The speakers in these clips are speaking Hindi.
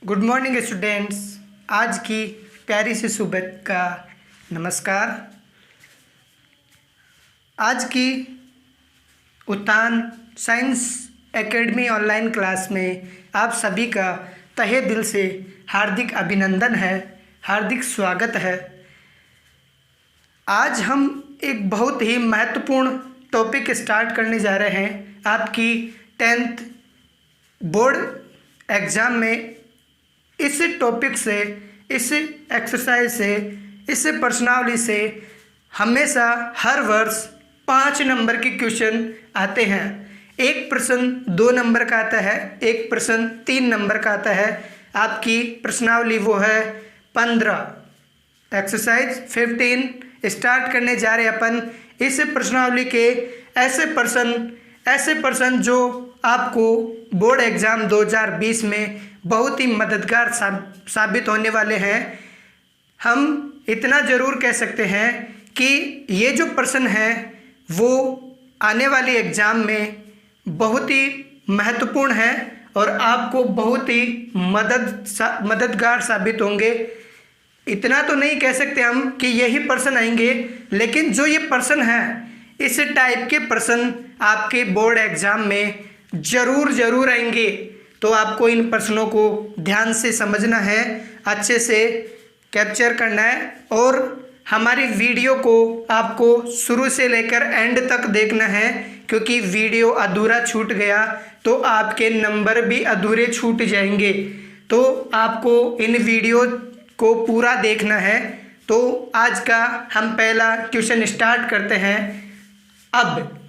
Good morning students. आज की प्यारी सी सुबह का नमस्कार। आज की उत्थान साइंस एकेडमी ऑनलाइन क्लास में आप सभी का तहे दिल से हार्दिक अभिनंदन है, हार्दिक स्वागत है। आज हम एक बहुत ही महत्वपूर्ण टॉपिक स्टार्ट करने जा रहे हैं। आपकी 10th बोर्ड एग्ज़ाम में इस टॉपिक से, इस एक्सरसाइज से, इस प्रश्नावली से हमेशा हर वर्ष 5 नंबर के क्वेश्चन आते हैं। एक प्रश्न 2 नंबर का आता है, एक प्रश्न 3 नंबर का आता है। आपकी प्रश्नावली वो है 15। एक्सरसाइज 15 स्टार्ट करने जा रहे हैं अपन। इस प्रश्नावली के ऐसे प्रश्न जो आपको बोर्ड एग्ज़ाम 2020 में बहुत ही मददगार साबित होने वाले हैं। हम इतना ज़रूर कह सकते हैं कि ये जो प्रश्न है वो आने वाले एग्ज़ाम में बहुत ही महत्वपूर्ण है और आपको बहुत ही मददगार साबित होंगे। इतना तो नहीं कह सकते हम कि यही प्रश्न आएंगे, लेकिन जो ये प्रश्न है, इस टाइप के प्रश्न आपके बोर्ड एग्ज़ाम में ज़रूर आएंगे। तो आपको इन प्रश्नों को ध्यान से समझना है, अच्छे से कैप्चर करना है और हमारी वीडियो को आपको शुरू से लेकर एंड तक देखना है, क्योंकि वीडियो अधूरा छूट गया तो आपके नंबर भी अधूरे छूट जाएंगे। तो आपको इन वीडियो को पूरा देखना है। तो आज का हम पहला क्वेश्चन स्टार्ट करते हैं। अब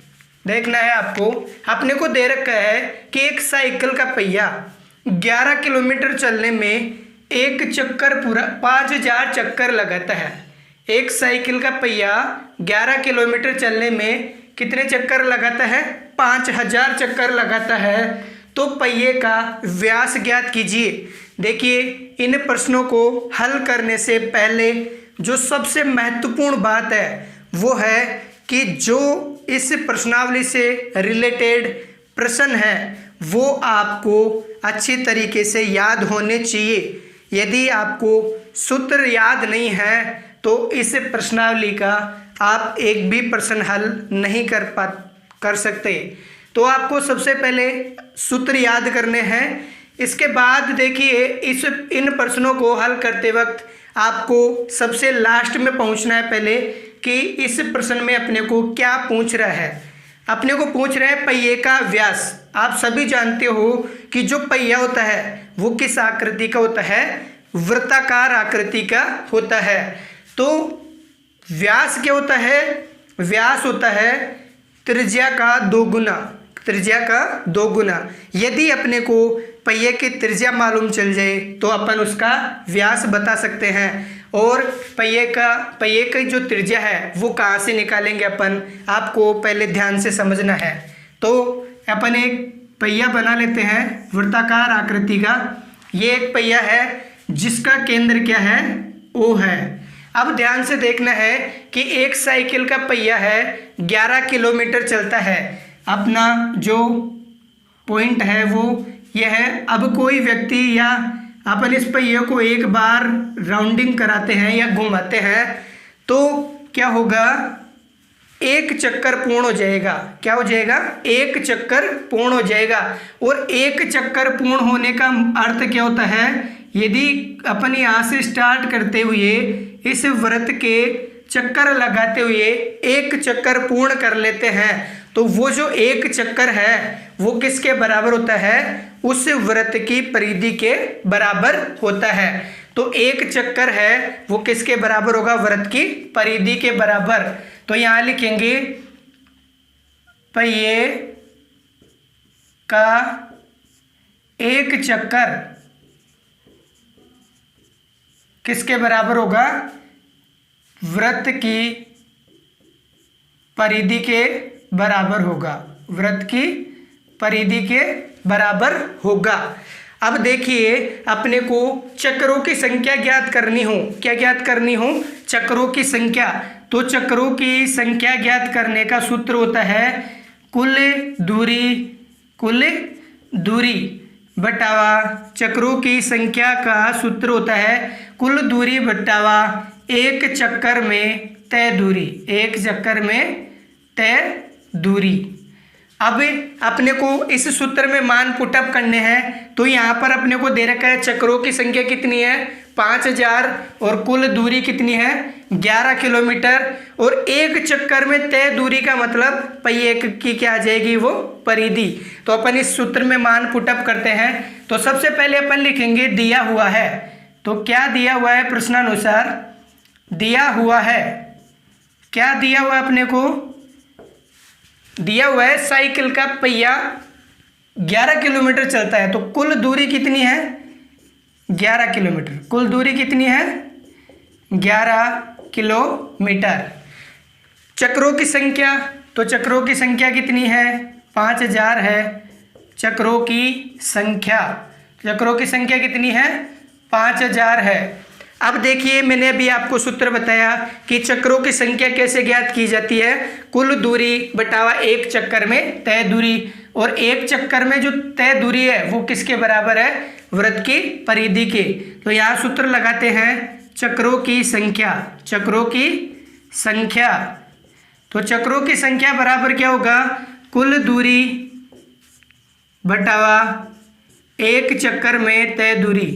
देखना है आपको, अपने को दे रखा है कि एक साइकिल का पहिया 11 किलोमीटर चलने में एक चक्कर पूरा 5000 चक्कर लगाता है। एक साइकिल का पहिया 11 किलोमीटर चलने में कितने चक्कर लगाता है? 5000 चक्कर लगाता है। तो पहिए का व्यास ज्ञात कीजिए। देखिए, इन प्रश्नों को हल करने से पहले जो सबसे महत्वपूर्ण बात है वो है कि जो इस प्रश्नावली से रिलेटेड प्रश्न है वो आपको अच्छी तरीके से याद होने चाहिए। यदि आपको सूत्र याद नहीं है तो इस प्रश्नावली का आप एक भी प्रश्न हल नहीं कर सकते। तो आपको सबसे पहले सूत्र याद करने हैं। इसके बाद देखिए, इन प्रश्नों को हल करते वक्त आपको सबसे लास्ट में पहुंचना है पहले कि इस प्रश्न में अपने को क्या पूछ रहा है। अपने को पूछ रहा है पहिए का व्यास। आप सभी जानते हो कि जो पहिया होता है वो किस आकृति का होता है? वृत्ताकार आकृति का होता है। तो व्यास क्या होता है? व्यास होता है त्रिज्या का 2 गुना। त्रिज्या का 2 गुना। यदि अपने को पहिए की त्रिज्या मालूम चल जाए तो अपन उसका व्यास बता सकते हैं। और पहिए की जो त्रिज्या है वो कहाँ से निकालेंगे अपन, आपको पहले ध्यान से समझना है। तो अपन एक पहिया बना लेते हैं वृत्ताकार आकृति का। ये एक पहिया है जिसका केंद्र क्या है? O है। अब ध्यान से देखना है कि एक साइकिल का पहिया है, 11 किलोमीटर चलता है। अपना जो पॉइंट है वो यह है। अब कोई व्यक्ति या अपन इस पहिए को एक बार राउंडिंग कराते हैं या घुमाते हैं तो क्या होगा? एक चक्कर पूर्ण हो जाएगा। क्या हो जाएगा? एक चक्कर पूर्ण हो जाएगा। और एक चक्कर पूर्ण होने का अर्थ क्या होता है? यदि अपन यहाँ से स्टार्ट करते हुए इस वृत्त के चक्कर लगाते हुए एक चक्कर पूर्ण कर लेते हैं तो वो जो एक चक्कर है वो किसके बराबर होता है? उस वृत्त की परिधि के बराबर होता है। तो एक चक्कर है वो किसके बराबर होगा? वृत्त की परिधि के बराबर। तो यहाँ लिखेंगे पहिए का एक चक्कर किसके बराबर होगा? वृत्त की परिधि के बराबर होगा। वृत्त की परिधि के बराबर होगा। अब देखिए, अपने को चक्रों की संख्या ज्ञात करनी हो। क्या ज्ञात करनी हो? चक्रों की संख्या। तो चक्रों की संख्या ज्ञात करने का सूत्र होता है कुल दूरी बटावा चक्रों की संख्या का सूत्र होता है कुल दूरी बटावा एक चक्कर में तय दूरी, एक चक्कर में तय दूरी। अब अपने को इस सूत्र में मान पुटअप करने हैं, तो यहाँ पर अपने को दे रखा है चक्रों की संख्या कितनी है 5000 और कुल दूरी कितनी है 11 किलोमीटर, और एक चक्कर में तय दूरी का मतलब पहिए की क्या आ जाएगी वो परिधि। तो अपन इस सूत्र में मान पुटअप करते हैं। तो सबसे पहले अपन लिखेंगे दिया हुआ है। तो क्या दिया हुआ है प्रश्नानुसार, दिया हुआ है, क्या दिया हुआ अपने को, दिया हुआ है साइकिल का पहिया 11 किलोमीटर चलता है। तो कुल दूरी कितनी है 11 किलोमीटर, कुल दूरी कितनी है 11 किलोमीटर। चक्रों की संख्या, तो चक्रों की संख्या कितनी है 5000 है। चक्रों की संख्या, चक्रों की संख्या कितनी है 5000 है। अब देखिए मैंने अभी आपको सूत्र बताया कि चक्रों की संख्या कैसे ज्ञात की जाती है, कुल दूरी बटावा एक चक्कर में तय दूरी, और एक चक्कर में जो तय दूरी है वो किसके बराबर है वृत्त की परिधि के। तो यहाँ सूत्र लगाते हैं चक्रों की संख्या, चक्रों की संख्या। तो चक्रों की संख्या बराबर क्या होगा कुल दूरी बटावा एक चक्कर में तय दूरी,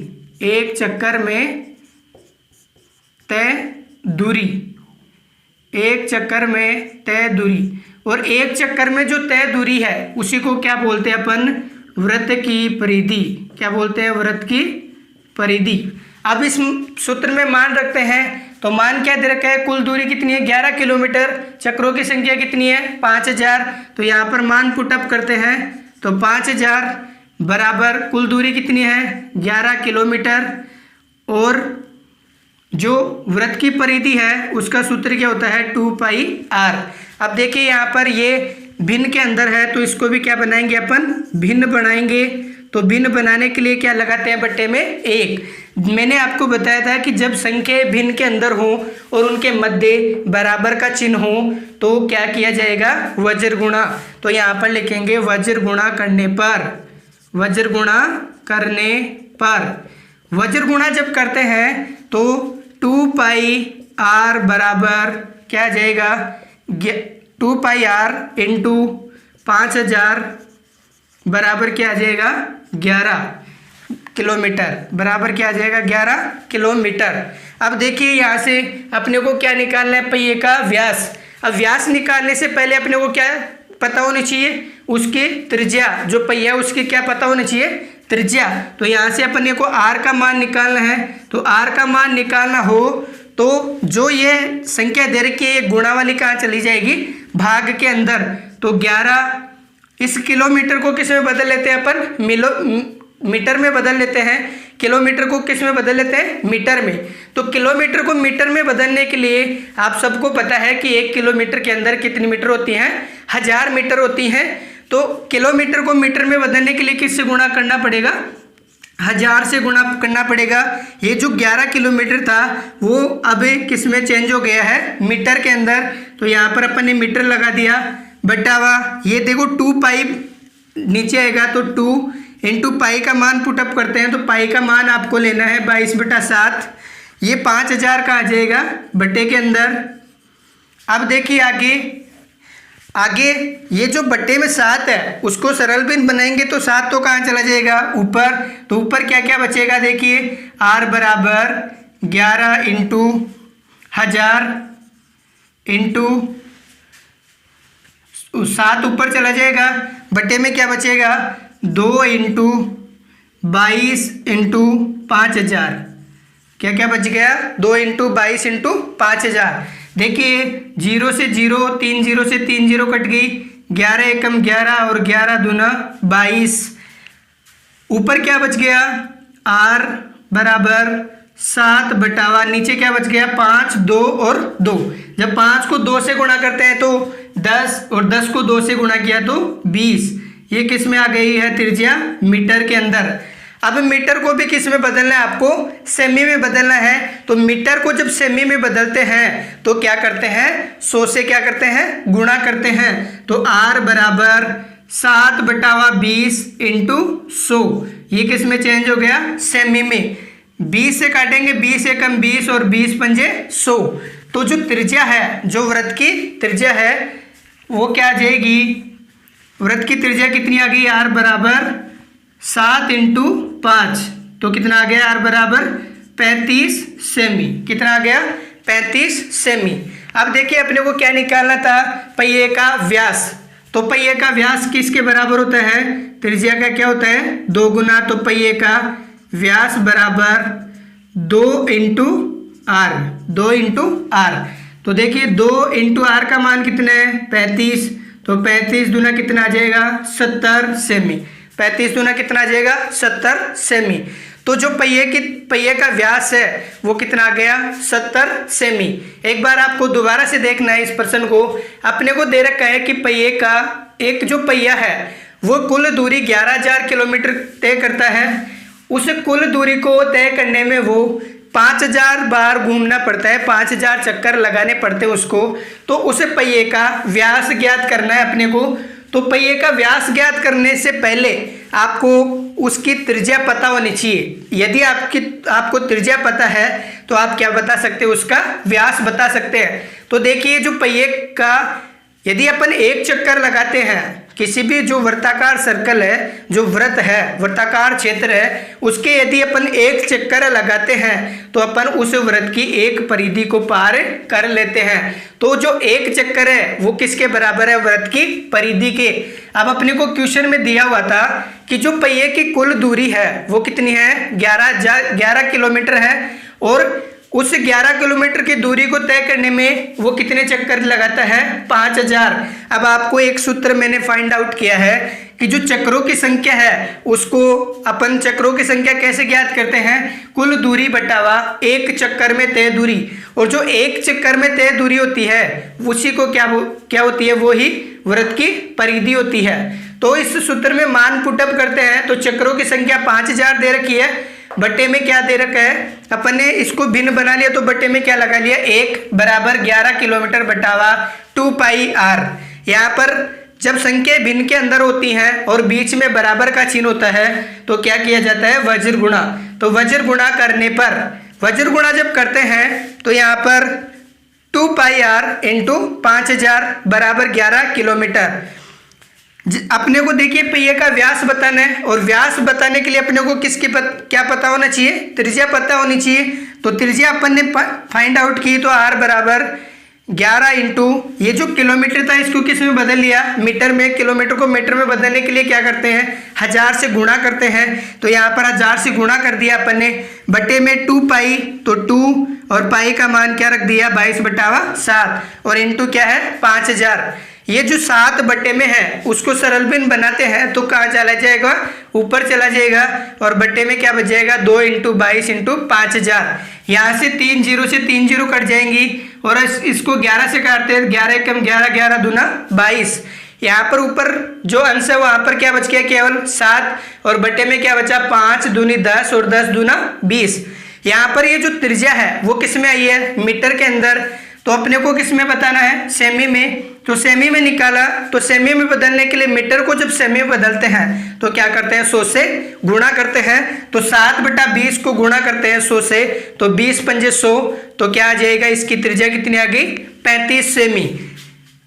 एक चक्कर में तय दूरी, एक चक्कर में तय दूरी, और एक चक्कर में जो तय दूरी है उसी को क्या बोलते हैं अपन वृत्त की परिधि, क्या बोलते हैं वृत्त की परिधि। अब इस सूत्र में मान रखते हैं, तो मान क्या दे रखा है कुल दूरी कितनी है 11 किलोमीटर, चक्रों की संख्या कितनी है 5000। तो यहाँ पर मान पुटअप करते हैं, तो 5000 बराबर कुल दूरी कितनी है 11 किलोमीटर, और जो वृत्त की परिधि है उसका सूत्र क्या होता है 2πr। अब देखिए यहाँ पर ये भिन्न के अंदर है, तो इसको भी क्या बनाएंगे अपन भिन्न बनाएंगे। तो भिन्न बनाने के लिए क्या लगाते हैं बट्टे में एक। मैंने आपको बताया था कि जब संख्या भिन्न के अंदर हो और उनके मध्य बराबर का चिन्ह हो तो क्या किया जाएगा वज्र गुणा। तो यहाँ पर लिखेंगे वज्र गुणा करने पर, वज्र गुणा करने पर, वज्र गुणा जब करते हैं तो 2πr बराबर क्या आ जाएगा 2πr इंटू 5000 बराबर क्या आ जाएगा 11 किलोमीटर, बराबर क्या आ जाएगा 11 किलोमीटर। अब देखिए यहाँ से अपने को क्या निकालना है पहिए का व्यास। अब व्यास निकालने से पहले अपने को क्या पता होनी चाहिए उसकी त्रिज्या, जो पहिया उसकी क्या पता होनी चाहिए त्रिज्या। तो यहाँ से अपने को r का मान निकालना है। तो r का मान निकालना हो तो जो ये संख्या दे रखी है ये गुणा वाली कहाँ चली जाएगी भाग के अंदर। तो 11 इस किलोमीटर को किस में बदल लेते हैं अपन मीटर में बदल लेते हैं, किलोमीटर को किस में बदल लेते हैं मीटर में। तो किलोमीटर को मीटर में बदलने के लिए आप सबको पता है कि 1 किलोमीटर के अंदर कितनी मीटर होती हैं 1000 मीटर होती हैं। तो किलोमीटर को मीटर में बदलने के लिए किससे गुणा करना पड़ेगा 1000 से गुणा करना पड़ेगा। ये जो 11 किलोमीटर था वो अब किस में चेंज हो गया है मीटर के अंदर। तो यहाँ पर अपन ने मीटर लगा दिया बटावा ये देखो 2π नीचे आएगा तो 2 इंटू पाई का मान पुटअप करते हैं। तो पाई का मान आपको लेना है 22/7, ये 5000 का आ जाएगा बट्टे के अंदर। अब देखिए आगे ये जो बट्टे में 7 है उसको सरल भिन्न बनाएंगे तो 7 तो कहाँ चला जाएगा ऊपर। तो ऊपर क्या क्या बचेगा देखिए r बराबर 11 इंटू 1000 इंटू 7 ऊपर चला जाएगा। बट्टे में क्या बचेगा 2 इंटू 22 इंटू 5000, क्या क्या बच गया 2 इंटू 22 इंटू 5000। देखिए 0 से 0, 3 0 से 3 0 कट गई, 11 एकम 11 और 11 दूना 22। ऊपर क्या बच गया r बराबर 7 बटावा नीचे क्या बच गया 5 2 और 2। जब 5 को 2 से गुणा करते हैं तो 10 और 10 को 2 से गुणा किया तो 20। ये किस में आ गई है त्रिज्या मीटर के अंदर। अब मीटर को भी किस में बदलना है आपको सेमी में बदलना है। तो मीटर को जब सेमी में बदलते हैं तो क्या करते हैं 100 से क्या करते हैं गुणा करते हैं। तो r बराबर 7/20 इंटू 100, ये किस में चेंज हो गया, सेमी में। 20 से काटेंगे, 20 एकम 20 और 20 पंजे 100। तो जो त्रिज्या है, जो वृत्त की त्रिज्या है वो क्या आ जाएगी, वृत्त की त्रिज्या कितनी आ गई, r बराबर 7 इंटू 5, तो कितना आ गया, r बराबर 35 सेमी। कितना आ गया, 35 सेमी। अब देखिए अपने को क्या निकालना था, पहिए का व्यास। तो पहिए का व्यास किसके बराबर होता है, त्रिज्या का क्या होता है, 2 गुना। तो पहिए का व्यास बराबर 2 इंटू आर, 2 इंटू आर। तो देखिए 2 इंटू आर का मान कितना है, 35। तो 35 दूना कितना आ जाएगा, 70 सेमी। 35 दूना कितना आ जाएगा, 70 सेमी। तो जो पहिए का व्यास है वो कितना आ गया, 70 सेमी। एक बार आपको दोबारा से देखना है इस प्रश्न को। अपने को दे रखा है कि पहिए का एक जो पहिया है वो कुल दूरी 11,000 किलोमीटर तय करता है। उस कुल दूरी को तय करने में वो 5,000 बार घूमना पड़ता है, 5,000 चक्कर लगाने पड़ते हैं उसको। तो उस पहिए का व्यास ज्ञात करना है अपने को। तो पहिए का व्यास ज्ञात करने से पहले आपको उसकी त्रिज्या पता होनी चाहिए। यदि आपको त्रिज्या पता है तो आप क्या बता सकते हैं, उसका व्यास बता सकते हैं। तो देखिए जो पहिए का यदि अपन एक चक्कर लगाते हैं, किसी भी जो वर्ताकार सर्कल है, जो वृत्त है, वर्ताकार क्षेत्र है, उसके यदि अपन एक चक्कर लगाते हैं तो अपन उस वृत्त की एक परिधि को पार कर लेते हैं। तो जो एक चक्कर है वो किसके बराबर है, वृत्त की परिधि के। अब अपने को क्वेश्चन में दिया हुआ था कि जो पहिए की कुल दूरी है वो कितनी है, 11 किलोमीटर है, और उस 11 किलोमीटर की दूरी को तय करने में वो कितने चक्कर लगाता है, 5,000। अब आपको एक सूत्र मैंने फाइंड आउट किया है कि जो चक्रों की संख्या है उसको अपन चक्रों की संख्या कैसे ज्ञात करते हैं, कुल दूरी बटावा एक चक्कर में तय दूरी। और जो एक चक्कर में तय दूरी होती है उसी को क्या होती है, वो ही वृत्त की परिधि होती है। तो इस सूत्र में मान पुटअप करते हैं तो चक्रों की संख्या 5,000 दे रखी है, बट्टे में क्या दे रखा है, अपन ने इसको भिन्न बना लिया तो बट्टे में क्या लगा लिया, 1 बराबर 11 किलोमीटर बटावा 2 पाई आर। यहाँ पर जब संख्या भिन्न के अंदर होती हैं और बीच में बराबर का चिन्ह होता है तो क्या किया जाता है, वज्र गुणा। तो वज्र गुणा करने पर, वज्र गुणा जब करते हैं तो यहाँ पर 2 पाई आर इंटू 5,000 बराबर 11 किलोमीटर। अपने को देखिए पहिए का व्यास बताना है, और व्यास बताने के लिए अपने को क्या पता होना चाहिए, त्रिज्या पता होनी चाहिए। तो त्रिज्या अपन ने फाइंड आउट की, तो r बराबर 11 इंटू ये जो किलोमीटर था इसको किस में बदल लिया, मीटर में। किलोमीटर को मीटर में बदलने के लिए क्या करते हैं, 1000 से गुणा करते हैं। तो यहाँ पर 1000 से गुणा कर दिया अपन ने, बटे में 2 पाई, तो 2 और पाई का मान क्या रख दिया, 22/7, और इंटू क्या है 5,000। ये जो 7 बटे में है उसको सरल भिन्न बनाते हैं तो कहाँ चला जाएगा, ऊपर चला जाएगा, और बटे में क्या बच जाएगा, 2 इंटू 22 इंटू 5,000। यहाँ से 3 जीरो से 3 जीरो कट जाएंगी, और इसको 11 से काटते हैं, 11 कम 11, 11 दूना 22। यहाँ पर ऊपर जो अंश है वहाँ पर क्या बच गया, केवल 7, और बटे में क्या बचा, 5 दूनी 10 और 10 दूना 20। यहाँ पर ये जो त्रिज्या है वो किस में आई है, मीटर के अंदर। तो अपने को किस में बताना है, सेमी में। तो सेमी में निकाला, तो सेमी में बदलने के लिए मीटर को जब सेमी में बदलते हैं तो क्या करते हैं, 100 से गुणा करते हैं। तो 7/20 को गुणा करते हैं 100 से, तो 20 पंजे 100, तो क्या आ जाएगा, इसकी त्रिज्या कितनी आ गई, 35 सेमी।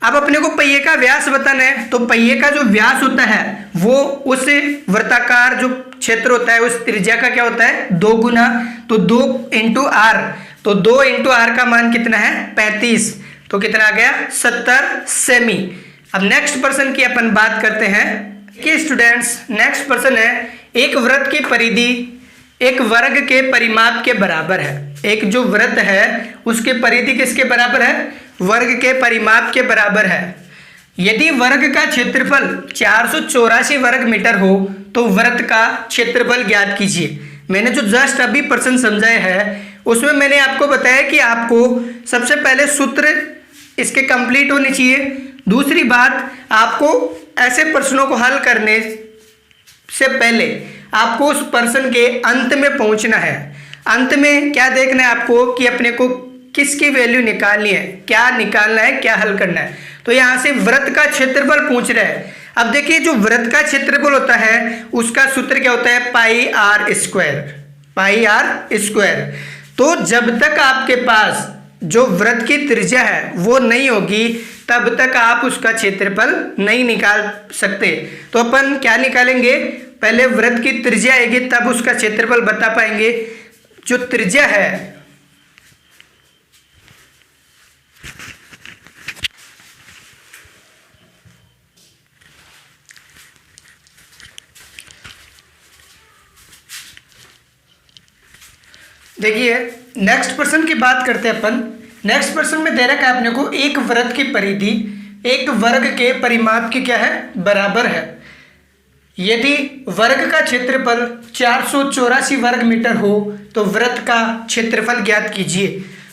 अब अपने को पहिए का व्यास बताना है, तो पहिए का जो व्यास होता है वो उस वृत्ताकार जो क्षेत्र होता है उस त्रिज्या का क्या होता है, 2 गुना। तो 2 इंटू आर, तो 2 इंटू आर का मान कितना है, 35, तो कितना आ गया, 70 सेमी। अब नेक्स्ट प्रश्न की अपन बात करते हैं कि स्टूडेंट्स, नेक्स्ट प्रश्न है, एक वृत्त की परिधि एक वर्ग के परिमाप के बराबर है। एक जो वृत्त है उसके परिधि किसके बराबर है, वर्ग के परिमाप के बराबर है। यदि वर्ग का क्षेत्रफल 484 वर्ग मीटर हो तो वृत्त का क्षेत्रफल ज्ञात कीजिए। मैंने जो जस्ट अभी प्रश्न समझाया है उसमें मैंने आपको बताया कि आपको सबसे पहले सूत्र इसके कंप्लीट होने चाहिए। दूसरी बात, आपको ऐसे प्रश्नों को हल करने से पहले आपको उस प्रश्न के अंत में पहुंचना है। अंत में क्या देखना है आपको कि अपने को किसकी वैल्यू निकालनी है, क्या निकालना है, क्या हल करना है। तो यहाँ से वृत्त का क्षेत्रफल पूछ रहा है। अब देखिए जो वृत्त का क्षेत्रफल होता है उसका सूत्र क्या होता है, pi R square, pi R square. तो जब तक आपके पास जो वृत्त की त्रिज्या है वो नहीं होगी तब तक आप उसका क्षेत्रफल नहीं निकाल सकते। तो अपन क्या निकालेंगे, पहले वृत्त की त्रिज्या आएगी तब उसका क्षेत्रफल बता पाएंगे। जो त्रिज्या है देखिए नेक्स्ट प्रश्न की बात करते हैं अपन। नेक्स्ट प्रश्न में दे रखा है अपने को एक वृत्त की परिधि एक वर्ग के परिमाप की क्या है, बराबर है। यदि वर्ग का क्षेत्रफल 484 वर्ग मीटर हो तो वृत्त का क्षेत्रफल ज्ञात कीजिए।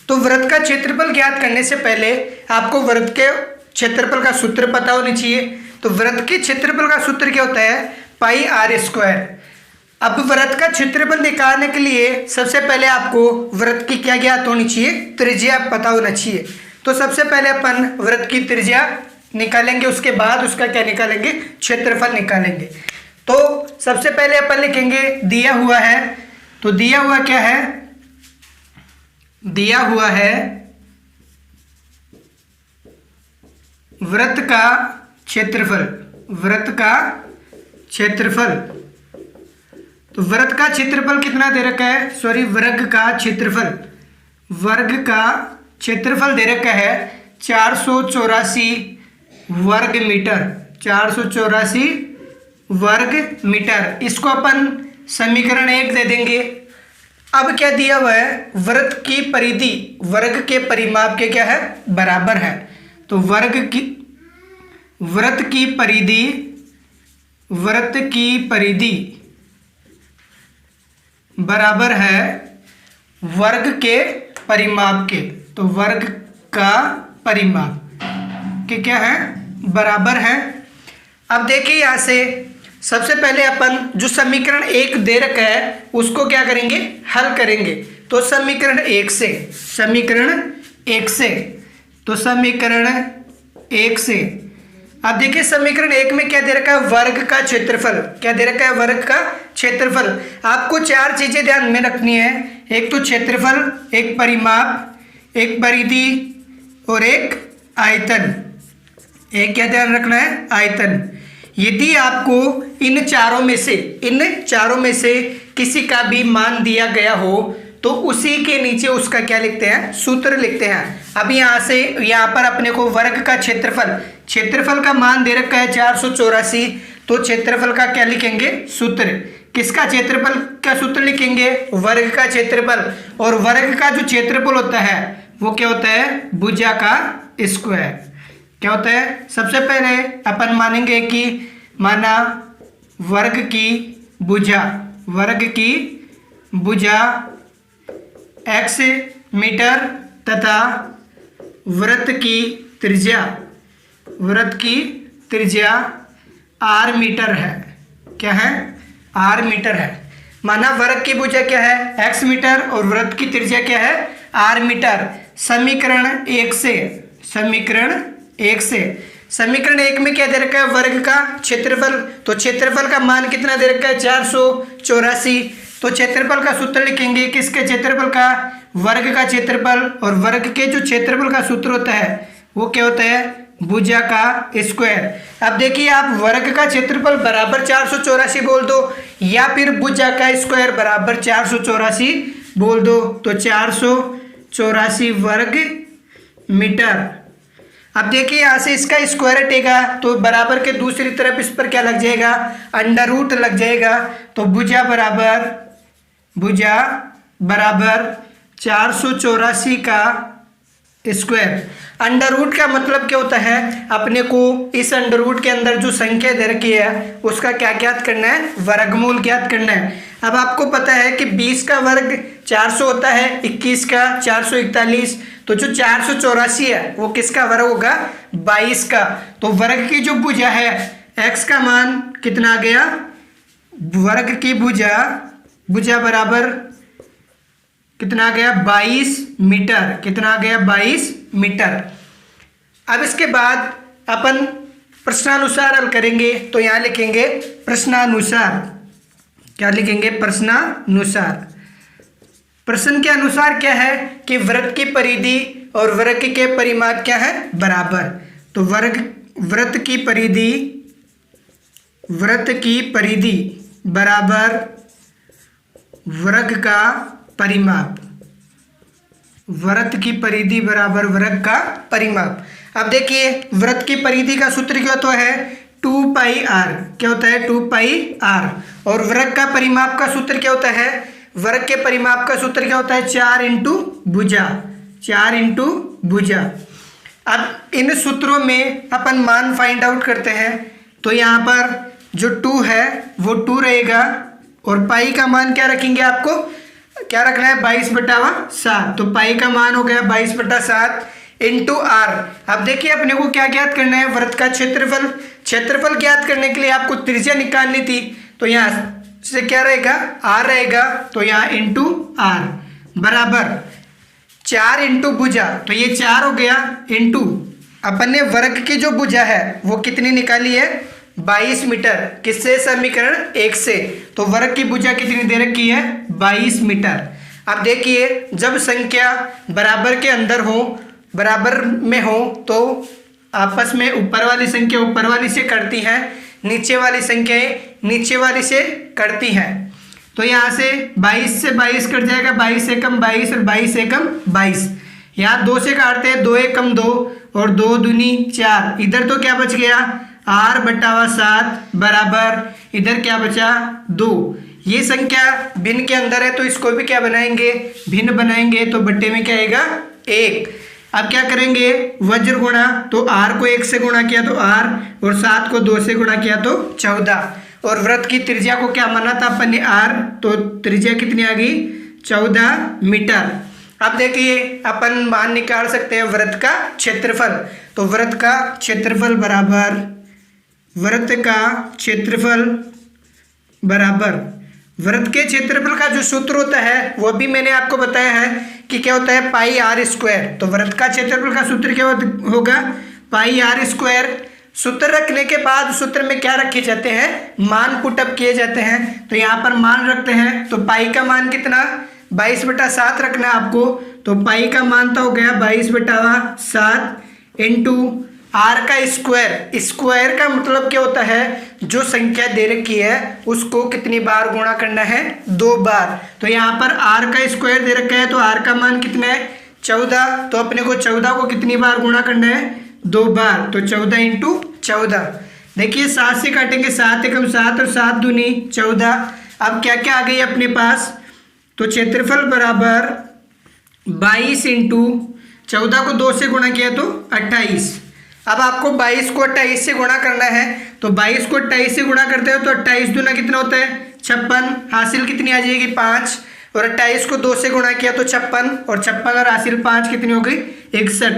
तो वृत्त का क्षेत्रफल ज्ञात करने से पहले आपको वृत्त के क्षेत्रफल का सूत्र पता होना चाहिए। तो वृत्त के क्षेत्रफल का सूत्र क्या होता है, पाई आर स्क्वायर। अब वृत्त का क्षेत्रफल निकालने के लिए सबसे पहले आपको वृत्त की क्या ज्ञात होनी चाहिए, त्रिज्या पता होना चाहिए। तो सबसे पहले अपन वृत्त की त्रिज्या निकालेंगे, उसके बाद उसका क्या निकालेंगे, क्षेत्रफल निकालेंगे। तो सबसे पहले अपन लिखेंगे दिया हुआ है। तो दिया हुआ क्या है, दिया हुआ है वृत्त का क्षेत्रफल, वृत्त का क्षेत्रफल। तो वृत्त का क्षेत्रफल कितना दे रखा है, सॉरी वर्ग का क्षेत्रफल, वर्ग का क्षेत्रफल दे रखा है 484 वर्ग मीटर, 484 वर्ग मीटर। इसको अपन समीकरण 1 दे देंगे। अब क्या दिया हुआ है, वृत्त की परिधि वर्ग के परिमाप के क्या है, बराबर है। तो वृत्त की परिधि, वृत्त की परिधि बराबर है वर्ग के परिमाप के। तो वर्ग का परिमाप के क्या है, बराबर है। अब देखिए यहां से सबसे पहले अपन जो समीकरण 1 दे रखा है उसको क्या करेंगे, हल करेंगे। तो समीकरण 1 से, समीकरण 1 से, तो समीकरण 1 से अब देखिए समीकरण 1 में क्या दे रखा है, वर्ग का क्षेत्रफल। क्या दे रखा है, वर्ग का क्षेत्रफल। आपको 4 चीजें ध्यान में रखनी है, एक तो क्षेत्रफल, एक परिमाप, एक परिधि और एक आयतन। एक क्या ध्यान रखना है, आयतन। यदि आपको इन चारों में से किसी का भी मान दिया गया हो तो उसी के नीचे उसका क्या लिखते हैं, सूत्र लिखते हैं। अब यहाँ पर अपने को वर्ग का क्षेत्रफल का मान दे रखा है 484। तो क्षेत्रफल का क्या लिखेंगे, सूत्र। किसका क्षेत्रफल का सूत्र लिखेंगे, वर्ग का क्षेत्रफल। और वर्ग का जो क्षेत्रफल होता है वो क्या होता है, भुजा का स्क्वायर। क्या होता है, सबसे पहले अपन मानेंगे कि माना वर्ग की भुजा, वर्ग की भुजा x मीटर तथा वृत्त की त्रिज्या r मीटर है। क्या है, r मीटर है। माना वर्ग की भुजा क्या है, x मीटर और वृत्त की त्रिज्या क्या है, r मीटर। समीकरण 1 समीकरण 1 में क्या दे रखा है, वर्ग का क्षेत्रफल। तो क्षेत्रफल का मान कितना दे रखा है, 484। तो क्षेत्रफल का सूत्र लिखेंगे, किसके क्षेत्रफल का, वर्ग का क्षेत्रफल। और वर्ग के जो क्षेत्रफल का सूत्र होता है वो क्या होता है, भुजा का स्क्वायर। अब देखिए आप वर्ग का क्षेत्रफल बराबर 484 बोल दो या फिर भुजा का स्क्वायर बराबर 484 बोल दो। तो 484 वर्ग मीटर। अब देखिए यहाँ से इसका स्क्वायर हटेगा तो बराबर के दूसरी तरफ इस पर क्या लग जाएगा, अंडर रूट लग जाएगा। तो भुजा बराबर 484 का स्क्वायर। अंडर रूट का मतलब क्या होता है, अपने को इस अंडर रूट के अंदर जो संख्या दे रखी है उसका क्या ज्ञात करना है, वर्गमूल ज्ञात करना है। अब आपको पता है कि 20 का वर्ग 400 होता है, 21 का 441। तो जो 484 है वो किसका वर्ग होगा, 22 का। तो वर्ग की जो भुजा है x का मान कितना आ गया, वर्ग की भुजा बराबर कितना आ गया, 22 मीटर। कितना आ गया, 22 मीटर। अब इसके बाद अपन प्रश्नानुसार हल करेंगे तो यहाँ लिखेंगे प्रश्नानुसार। क्या लिखेंगे? प्रश्नानुसार। प्रश्न के अनुसार क्या है कि वृत्त की परिधि और वृत्त के परिमाप क्या है? बराबर। तो वृत्त की परिधि बराबर वृत्त का परिमाप। वृत्त की परिधि बराबर वृत्त का परिमाप। अब देखिए वृत्त की परिधि का सूत्र क्या होता है? 2πr। क्या होता है? 2πr। और वृत्त का परिमाप का सूत्र क्या होता है? वृत्त के परिमाप का सूत्र क्या होता है? 4 इंटू भुजा। 4 इंटू भुजा। अब इन सूत्रों में अपन मान फाइंड आउट करते हैं। तो यहाँ पर जो 2 है वो 2 रहेगा और पाई का मान क्या रखेंगे? आपको क्या रखना है? 22/7। तो पाई का मान हो गया 22/7 इंटू आर। अब देखिए अपने को क्या ज्ञात करना है? वृत्त का क्षेत्रफल। क्षेत्रफल ज्ञात करने के लिए आपको त्रिज्या निकालनी थी। तो यहाँ से क्या रहेगा? आर रहेगा। तो यहाँ इंटू आर बराबर 4 इंटू भुजा। तो ये 4 हो गया इंटू अपन ने वर्ग की जो भुजा है वो कितनी निकाली है? 22 मीटर। किससे? समीकरण 1 से। तो वर्ग की भुजा कितनी दे रखी है? 22 मीटर। अब देखिए जब संख्या बराबर के अंदर हो, बराबर में हो, तो आपस में ऊपर वाली संख्या ऊपर वाली से कटती है, नीचे वाली संख्याएं नीचे वाली से कटती हैं। तो यहाँ से 22 से 22 कट जाएगा, 22 से कम 22 और 22 से कम 22। यहाँ 2 से काटते हैं, 2 एक कम 2 और 2 दूनी 4। इधर तो क्या बच गया? r/7 बराबर इधर क्या बचा? 2। ये संख्या भिन्न के अंदर है तो इसको भी क्या बनाएंगे? भिन्न बनाएंगे। तो बट्टे में क्या आएगा? 1। अब क्या करेंगे? वज्र गुणा। तो r को 1 से गुणा किया तो r और 7 को 2 से गुणा किया तो 14। और वृत्त की त्रिज्या को क्या माना था अपन ने? r। तो त्रिज्या कितनी आ गई? 14 मीटर। अब देखिए अपन मान निकाल सकते हैं वृत्त का क्षेत्रफल। तो वृत्त का क्षेत्रफल बराबर वृत्त के क्षेत्रफल का जो सूत्र होता है वो भी मैंने आपको बताया है कि क्या होता है? πr²। तो वृत्त का क्षेत्रफल का सूत्र क्या होगा? πr²। सूत्र रखने के बाद सूत्र में क्या रखे जाते हैं? मान पुटअप किए जाते हैं। तो यहाँ पर मान रखते हैं। तो पाई का मान कितना? 22/7 रखना है आपको। तो पाई का मान तो हो गया 22/7 इंटू आर का स्क्वायर। स्क्वायर का मतलब क्या होता है? जो संख्या दे रखी है उसको कितनी बार गुणा करना है? 2 बार। तो यहाँ पर आर का स्क्वायर दे रखा है तो आर का मान कितना है? 14। तो अपने को 14 को कितनी बार गुणा करना है? 2 बार। तो 14 इंटू 14। देखिए 7 से काटेंगे, 7 एकम 7 और 7 दूनी 14। अब क्या क्या आ गई अपने पास? तो क्षेत्रफल बराबर 22 इंटू 14 को 2 से गुणा किया तो 28। अब आपको 22 को 28 से गुणा करना है। तो 22 को 28 से गुणा करते हो तो 28 दूना कितना होता है? 56। हासिल कितनी आ जाएगी? 5। और 28 को 2 से गुणा किया तो 56 और 56 और हासिल 5 कितनी हो गई? 61।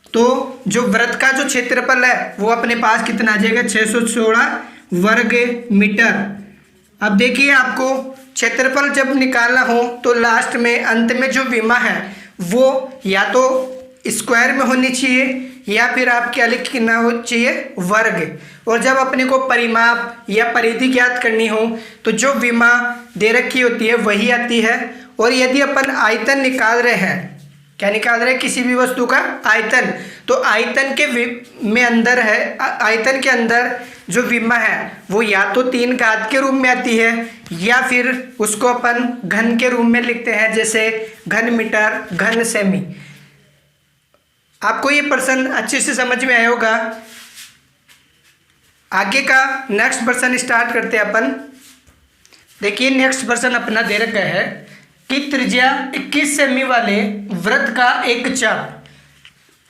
तो जो वृत्त का जो क्षेत्रफल है वो अपने पास कितना आ जाएगा? 616 वर्ग मीटर। अब देखिए आपको क्षेत्रफल जब निकालना हो तो लास्ट में अंत में जो विमा है वो या तो स्क्वायर में होनी चाहिए या फिर आप क्या लिखना हो चाहिए? वर्ग। और जब अपने को परिमाप या परिधि ज्ञात करनी हो तो जो विमा दे रखी होती है वही आती है। और यदि अपन आयतन निकाल रहे हैं, क्या निकाल रहे हैं? किसी भी वस्तु का आयतन, तो आयतन के में अंदर है, आयतन के अंदर जो विमा है वो या तो 3 घात के रूप में आती है या फिर उसको अपन घन के रूप में लिखते हैं, जैसे घन मीटर, घन सेमी। आपको ये प्रश्न अच्छे से समझ में आया होगा। आगे का नेक्स्ट प्रश्न स्टार्ट करते हैं अपन। देखिए नेक्स्ट प्रश्न अपना दे रखा है कि त्रिज्या 21 सेमी वाले वृत्त का एक चाप।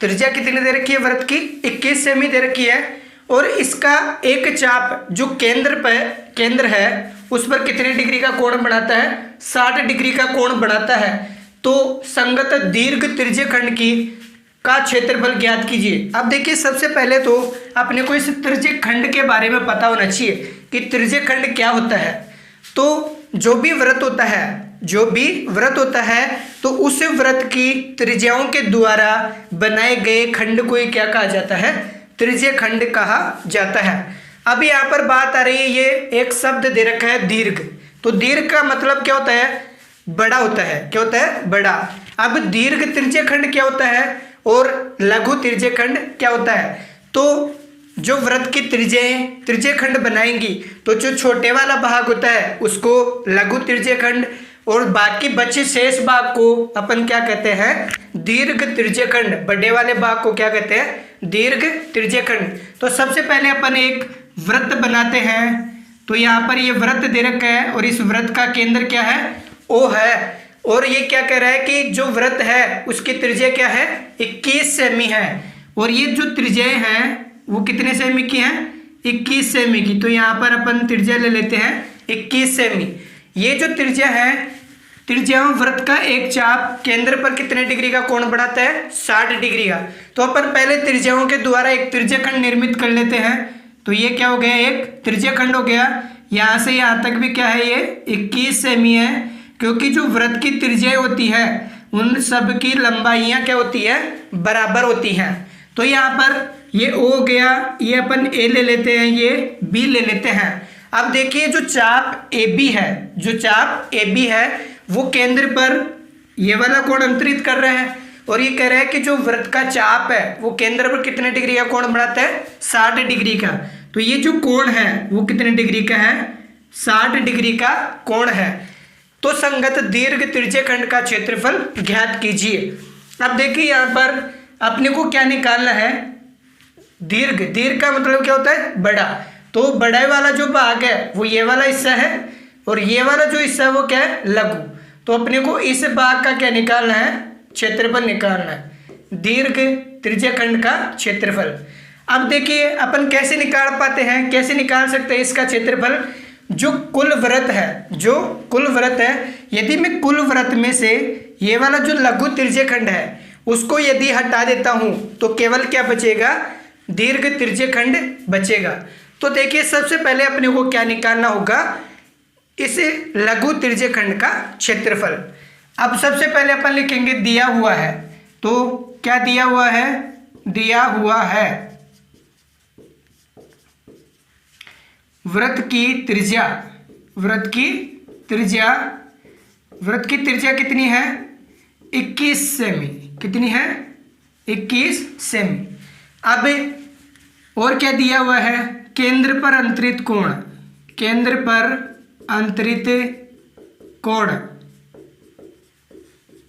त्रिज्या कितनी दे रखी है वृत्त की? 21 सेमी दे रखी है। और इसका एक चाप जो केंद्र है उस पर कितने डिग्री का कोण बनाता है? 60 डिग्री का कोण बनाता है। तो संगत दीर्घ त्रिज्य खंड का क्षेत्रफल ज्ञात कीजिए। अब देखिए सबसे पहले तो अपने को इस त्रिज्य खंड के बारे में पता होना चाहिए कि त्रिज्य खंड क्या होता है। तो जो भी वृत्त होता है तो उस वृत्त की त्रिज्याओं के द्वारा बनाए गए खंड को क्या कहा जाता है? त्रिज्य खंड कहा जाता है। अब यहाँ पर बात आ रही है, ये एक शब्द दे रखा है दीर्घ। तो दीर्घ का मतलब क्या होता है? बड़ा होता है। क्या होता है? बड़ा। अब दीर्घ त्रिज्य खंड क्या होता है और लघु त्रिज्य खंड क्या होता है? तो जो वृत्त की त्रिज्य खंड बनाएंगी तो जो छोटे वाला भाग होता है उसको लघु त्रिज्य खंड, और बाकी बचे शेष भाग को अपन क्या कहते हैं? दीर्घ त्रिज्य खंड। बड़े वाले भाग को क्या कहते हैं? दीर्घ त्रिज्य खंड। तो सबसे पहले अपन एक वृत्त बनाते हैं। तो यहाँ पर ये वृत्त दे रखा है और इस वृत्त का केंद्र क्या है? ओ है। और ये क्या कह रहा है कि जो वृत्त है उसकी त्रिज्या क्या है? 21 सेमी है। और ये जो त्रिज्याएं हैं वो कितने सेमी की हैं? 21 सेमी की। तो यहाँ पर अपन त्रिज्या ले लेते हैं 21 सेमी। ये जो त्रिज्या है, त्रिज्याओं वृत्त का एक चाप केंद्र पर कितने डिग्री का कोण बनाता है? 60 डिग्री का। तो अपन पहले त्रिज्याओं के द्वारा एक त्रिज्य खंड निर्मित कर लेते हैं। तो ये क्या हो गया? एक त्रिज्य खंड हो गया। यहाँ से यहाँ तक भी क्या है? ये 21 सेमी है, क्योंकि जो वृत्त की त्रिज्या होती है उन सब की लंबाइयाँ क्या होती है? बराबर होती हैं। तो यहाँ पर ये ओ हो गया, ये अपन ए ले लेते हैं, ये बी ले लेते हैं। अब देखिए जो चाप ए बी है, जो चाप ए बी है वो केंद्र पर ये वाला कोण अंतरित कर रहे हैं, और ये कह रहे हैं कि जो वृत्त का चाप है वो केंद्र पर कितने डिग्री का कोण बनाता है? 60 डिग्री का। तो ये जो कोण है वो कितने डिग्री का है? 60 डिग्री का कोण है। तो संगत दीर्घ त्रिज्य खंड का क्षेत्रफल ज्ञात कीजिए। अब देखिए यहाँ पर अपने को क्या निकालना है? दीर्घ। दीर्घ का मतलब क्या होता है? बड़ा। तो बड़ा वाला जो भाग है वो ये वाला हिस्सा है, और ये वाला जो हिस्सा है वो क्या है? लघु। तो अपने को इस भाग का क्या निकालना है? क्षेत्रफल निकालना है, दीर्घ त्रिज्य खंड का क्षेत्रफल। अब देखिए अपन कैसे निकाल पाते हैं, कैसे निकाल सकते हैं इसका क्षेत्रफल? जो कुल वृत्त है, जो कुल वृत्त है, यदि मैं कुल वृत्त में से ये वाला जो लघु त्रिज्य खंड है उसको यदि हटा देता हूं तो केवल क्या बचेगा? दीर्घ त्रिज्य खंड बचेगा। तो देखिए सबसे पहले अपने को क्या निकालना होगा? इस लघु त्रिज्य खंड का क्षेत्रफल। अब सबसे पहले अपन लिखेंगे दिया हुआ है। तो क्या दिया हुआ है? दिया हुआ है वृत्त की त्रिज्या। वृत्त की त्रिज्या, वृत्त की त्रिज्या कितनी है? 21 सेमी। कितनी है? 21 सेमी। अब और क्या दिया हुआ है? केंद्र पर अंतरित कोण। केंद्र पर अंतरित कोण,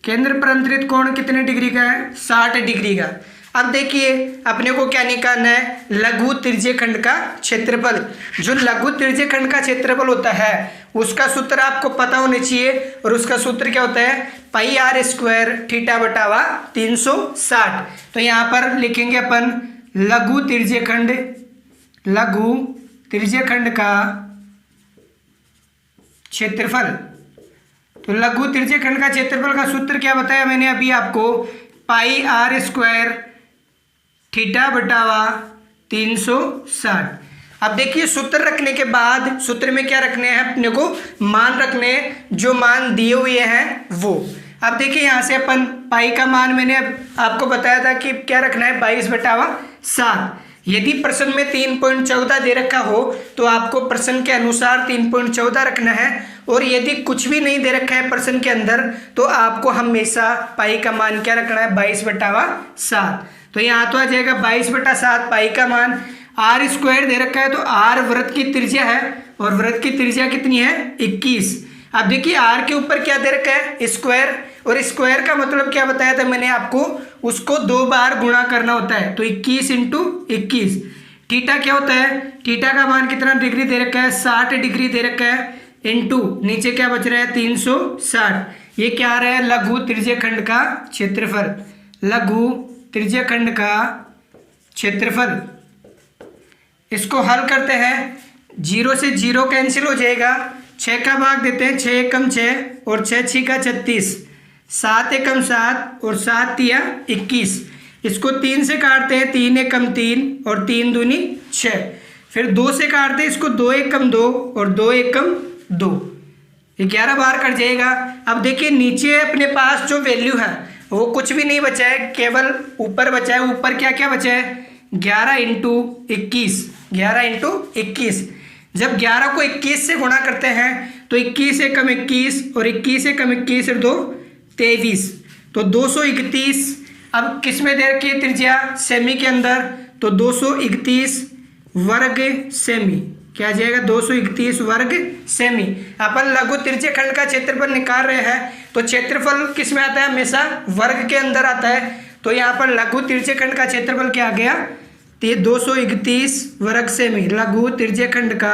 केंद्र पर अंतरित कोण कितने डिग्री का है? 60 डिग्री का। अब देखिए अपने को क्या निकालना है? लघु त्रिज्य खंड का क्षेत्रफल। जो लघु त्रिज्य खंड का क्षेत्रफल होता है उसका सूत्र आपको पता होना चाहिए, और उसका सूत्र क्या होता है? Pi R square theta बटावा 360। तो यहाँ पर लिखेंगे अपन लघु त्रिज्य खंड, लघु त्रिज्य खंड का क्षेत्रफल। तो लघु त्रिज्य खंड का क्षेत्रफल का सूत्र क्या बताया मैंने अभी आपको? पाई आर स्क्वायर थीटा बटावा 360। अब देखिए सूत्र रखने के बाद सूत्र में क्या रखने हैं? अपने को मान रखने हैं, जो मान दिए हुए हैं वो। अब देखिए यहाँ से अपन पाई का मान मैंने आपको बताया था कि क्या रखना है? 22/7। यदि प्रश्न में 3.14 दे रखा हो तो आपको प्रश्न के अनुसार 3.14 रखना है, और यदि कुछ भी नहीं दे रखा है प्रश्न के अंदर तो आपको हमेशा पाई का मान क्या रखना है? 22/7। तो यहाँ तो आ जाएगा 22/7 पाई का मान। आर स्क्वायर दे रखा है तो आर वृत्त की त्रिज्या है, और वृत्त की त्रिज्या कितनी है? 21। अब देखिए आर के ऊपर क्या दे रखा है? स्क्वायर, और स्क्वायर का मतलब क्या बताया था मैंने आपको? उसको 2 बार गुणा करना होता है। तो 21 × 21। थीटा क्या होता है? थीटा का मान कितना डिग्री दे रखा है? 60 डिग्री दे रखा है, इंटू नीचे क्या बच रहा है? 360। ये क्या आ रहा है? लघु त्रिज्य खंड का क्षेत्रफल। लघु त्रिज्य खंड का क्षेत्रफल। इसको हल करते हैं, 0 से 0 कैंसिल हो जाएगा, 6 का भाग देते हैं, 6 एकम 6 और 6 6 का 36, 7 एकम 7 और 7 तिया 21। इसको 3 से काटते हैं, 3 एकम 3 और 3 दूनी 6। फिर 2 से काटते हैं इसको, 2 एकम 2 और 2 एकम 2, 11 बार कट जाएगा। अब देखिए नीचे अपने पास जो वैल्यू है वो कुछ भी नहीं बचा है, केवल ऊपर बचा है। ऊपर क्या क्या बचा है? 11 इंटू 21, 11 इंटू 21। जब 11 को 21 से गुणा करते हैं तो 21 एकम 21 और 21 एकम 21 और 2 23, तो 231। अब किस में दे रखी है त्रिज्या? सेमी के अंदर, तो 231 वर्ग सेमी। क्या आ जाएगा? 231 वर्ग सेमी। अपन लघु त्रिज्य खंड का क्षेत्रफल निकाल रहे हैं, तो क्षेत्रफल किस में आता है? हमेशा वर्ग के अंदर आता है। तो यहाँ पर लघु त्रिज्य खंड का क्षेत्रफल क्या आ गया? तो ये 231 वर्ग सेमी लघु त्रिज्य खंड का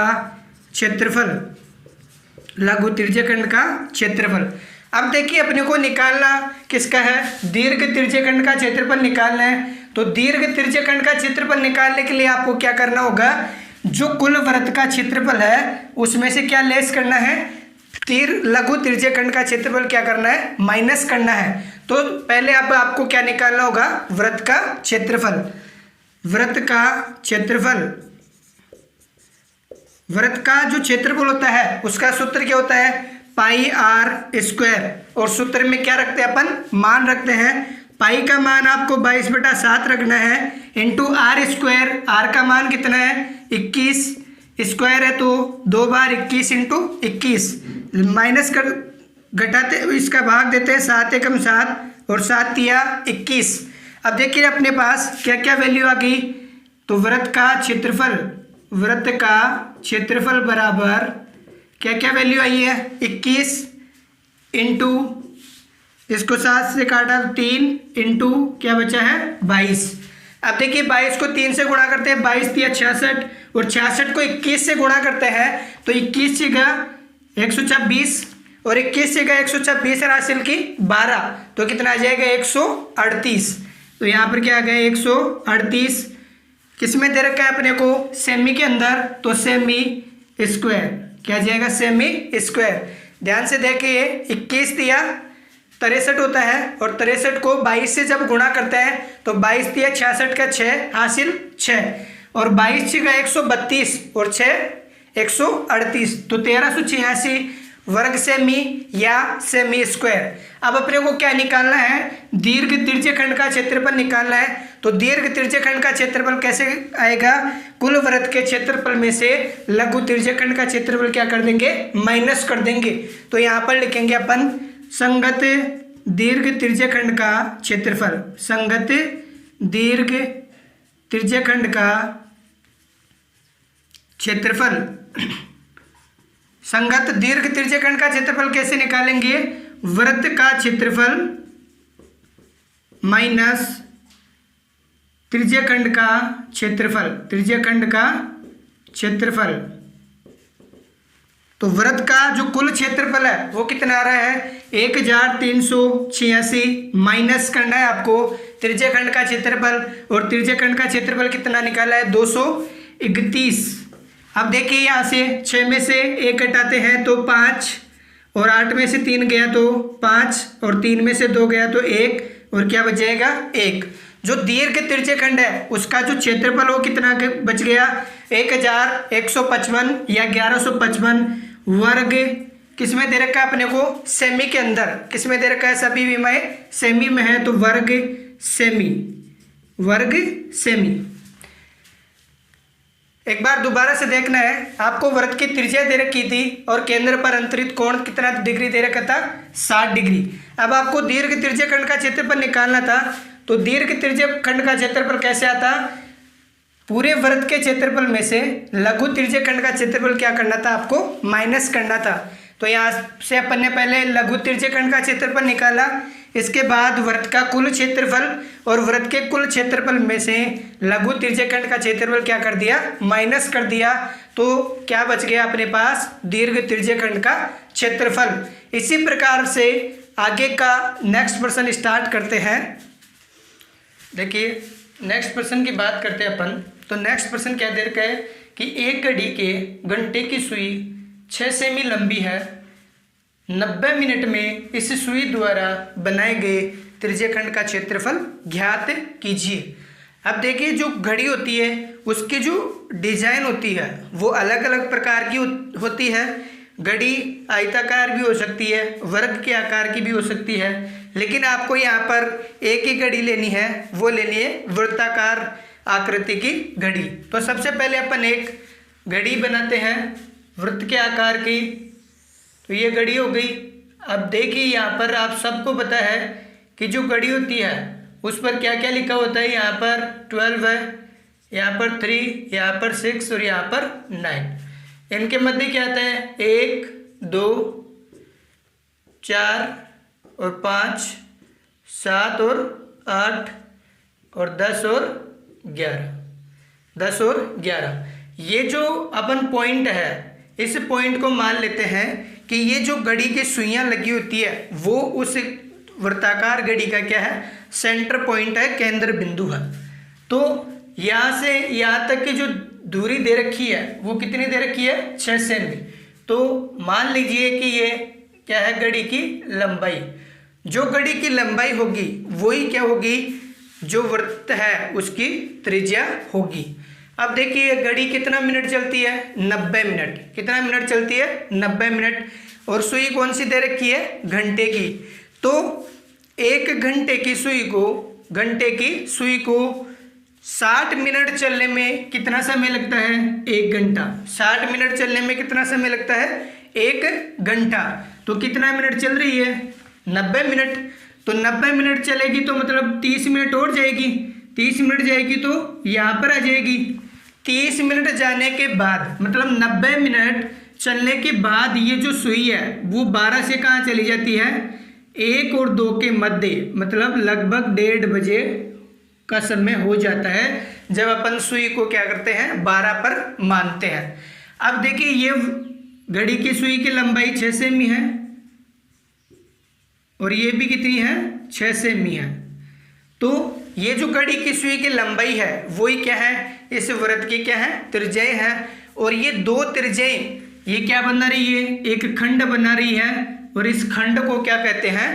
क्षेत्रफल, लघु त्रिज्य खंड का क्षेत्रफल। अब देखिए अपने को निकालना किसका है? दीर्घ त्रिज्य खंड का क्षेत्रफल निकालना है। तो दीर्घ त्रिज्य खंड का क्षेत्रफल निकालने के लिए आपको क्या करना होगा? जो कुल वृत्त का क्षेत्रफल है उसमें से क्या लेस करना है? लघु त्रिज्य खंड का क्षेत्रफल क्या करना है? माइनस करना है। तो पहले आपको क्या निकालना होगा? वृत्त का क्षेत्रफल। वृत्त का क्षेत्रफल, वृत्त का जो क्षेत्रफल होता है उसका सूत्र क्या होता है? Pi R square. और सूत्र में क्या रखते हैं अपन? मान रखते हैं। पाई का मान आपको 22/7 रखना है इंटू आर स्क्वायर। आर का मान कितना है? 21 स्क्वायर है तो 2 बार 21 इंटू 21, माइनस कर घटाते इसका भाग देते हैं 7 एकम 7 और 7 तिया 21। अब देखिए अपने पास क्या क्या वैल्यू आ गई? तो वृत्त का क्षेत्रफल, वृत्त का क्षेत्रफल बराबर क्या क्या वैल्यू आई है? 21 इंटू इसको 7 से काटा 3 इंटू क्या बचा है? 22। अब देखिए 22 को 3 से गुणा करते हैं, 22 तिया 66 और 66 को 21 से गुणा करते हैं तो 21 जगह 126 और 21 जगह 126 हासिल की 12, तो कितना आ जाएगा? 138। तो यहाँ पर क्या आ गया? 138। किस में दे रखा है अपने को? सेमी के अंदर, तो सेमी स्क्वायर। क्या आ जाएगा? Semi square. ध्यान से देखिए 21 तिया 63 होता है और 63 को 22 से जब गुणा करते हैं तो 22 तिया 66 का 6 हासिल 6 और 22 का 132 और 6 138, तो 1386 वर्ग सेमी या सेमी स्क्वायर। अब अपने को क्या निकालना है? दीर्घ त्रिज्य खंड का क्षेत्रफल निकालना है। तो दीर्घ त्रिज्य खंड का क्षेत्रफल कैसे आएगा? कुल वृत्त के क्षेत्रफल में से लघु त्रिज्य खंड का क्षेत्रफल क्या कर देंगे? माइनस कर देंगे। तो यहाँ पर लिखेंगे अपन संगत दीर्घ त्रिज्य खंड का क्षेत्रफल, संगत दीर्घ त्रिज्य खंड का क्षेत्रफल। संगत दीर्घ त्रिज्य खंड का क्षेत्रफल कैसे निकालेंगे? वृत्त का क्षेत्रफल माइनस त्रिज्य खंड का क्षेत्रफल, त्रिज्य खंड का क्षेत्रफल। तो वृत्त का जो कुल क्षेत्रफल है वो कितना आ रहा है? 1386 माइनस करना है आपको त्रिज्य खंड का क्षेत्रफल, और त्रिज्य खंड का क्षेत्रफल कितना निकाला है? 231। अब देखिए यहाँ से 6 में से 1 घटाते हैं तो 5 और 8 में से 3 गया तो 5 और 3 में से 2 गया तो 1 और क्या बच जाएगा? 1। जो दीर्घ त्रिज्य खंड है उसका जो क्षेत्रफल वो कितना बच गया? 1155 या 1155 वर्ग। किस में दे रखा है अपने को? सेमी के अंदर। किस में दे रखा है? सभी विमाएं सेमी में है तो वर्ग सेमी, वर्ग सेमी। एक बार दोबारा से देखना है आपको। वृत्त की त्रिज्या दे रखी थी और केंद्र पर अंतरित कोण कितना डिग्री दे रखा था? 60 डिग्री। अब आपको दीर्घ त्रिज्य खंड का क्षेत्रफल निकालना था। तो दीर्घ त्रिज्य खंड का क्षेत्रफल कैसे आता? पूरे वृत्त के क्षेत्रफल में से लघु त्रिज्य खंड का क्षेत्रफल क्या करना था? आपको माइनस करना था। तो यहाँ से अपन ने पहले लघु त्रिज्य खंड का क्षेत्रफल निकाला, इसके बाद वृत्त का कुल क्षेत्रफल और वृत्त के कुल क्षेत्रफल में से लघु त्रिज्य खंड का क्षेत्रफल क्या कर दिया? माइनस कर दिया। तो क्या बच गया अपने पास? दीर्घ त्रिज्य खंड का क्षेत्रफल। इसी प्रकार से आगे का नेक्स्ट प्रश्न स्टार्ट करते हैं। देखिए नेक्स्ट प्रश्न की बात करते हैं अपन। तो नेक्स्ट प्रश्न क्या दे रखा है कि एक घड़ी के घंटे की सुई 6 सेमी लंबी है, 90 मिनट में इस सुई द्वारा बनाए गए त्रिज्यखंड का क्षेत्रफल ज्ञात कीजिए। अब देखिए जो घड़ी होती है उसकी जो डिजाइन होती है वो अलग अलग प्रकार की होती है। घड़ी आयताकार भी हो सकती है, वर्ग के आकार की भी हो सकती है, लेकिन आपको यहाँ पर एक ही घड़ी लेनी है, वो लेनी है वृत्ताकार आकृति की घड़ी। तो सबसे पहले अपन एक घड़ी बनाते हैं वृत्त के आकार की। तो ये घड़ी हो गई। अब देखिए यहाँ पर आप सबको पता है कि जो घड़ी होती है उस पर क्या क्या लिखा होता है। यहाँ पर 12 है, यहाँ पर 3, यहाँ पर 6 और यहाँ पर 9। इनके मध्य क्या आता है 1, 2, 4 और 5, 7 और 8 और 10 और 11, 10 और 11। ये जो अपन पॉइंट है इस पॉइंट को मान लेते हैं कि ये जो घड़ी की सुइयां लगी होती है वो उस वृत्ताकार घड़ी का क्या है सेंटर पॉइंट है, केंद्र बिंदु है। तो यहाँ से यहाँ तक की जो दूरी दे रखी है वो कितनी दे रखी है 6 सेमी। तो मान लीजिए कि ये क्या है घड़ी की लंबाई। जो घड़ी की लंबाई होगी वही क्या होगी जो वृत्त है उसकी त्रिज्या होगी। अब देखिए घड़ी कितना मिनट चलती है 90 मिनट। कितना मिनट चलती है 90 मिनट। और सुई कौन सी दे रखी है घंटे की। तो 1 घंटे की सुई को 60 मिनट चलने में कितना समय लगता है 1 घंटा। 60 मिनट चलने में कितना समय लगता है 1 घंटा। तो कितना मिनट चल रही है 90 मिनट। तो 90 मिनट चलेगी तो मतलब 30 मिनट और जाएगी। 30 मिनट जाएगी तो यहाँ पर आ जाएगी। 30 मिनट जाने के बाद मतलब 90 मिनट चलने के बाद ये जो सुई है वो 12 से कहाँ चली जाती है 1 और 2 के मध्य, मतलब लगभग 1:30 बजे का समय हो जाता है जब अपन सुई को क्या करते हैं 12 पर मानते हैं। अब देखिए ये घड़ी की सुई की लंबाई 6 सेमी है और ये भी कितनी है 6 सेमी है। तो ये जो घड़ी की सुई की लंबाई है वही क्या है इस वृत्त की क्या है त्रिज्याएं है। और ये 2 त्रिज्याएं ये क्या बना रही है एक खंड बना रही है और इस खंड को क्या कहते हैं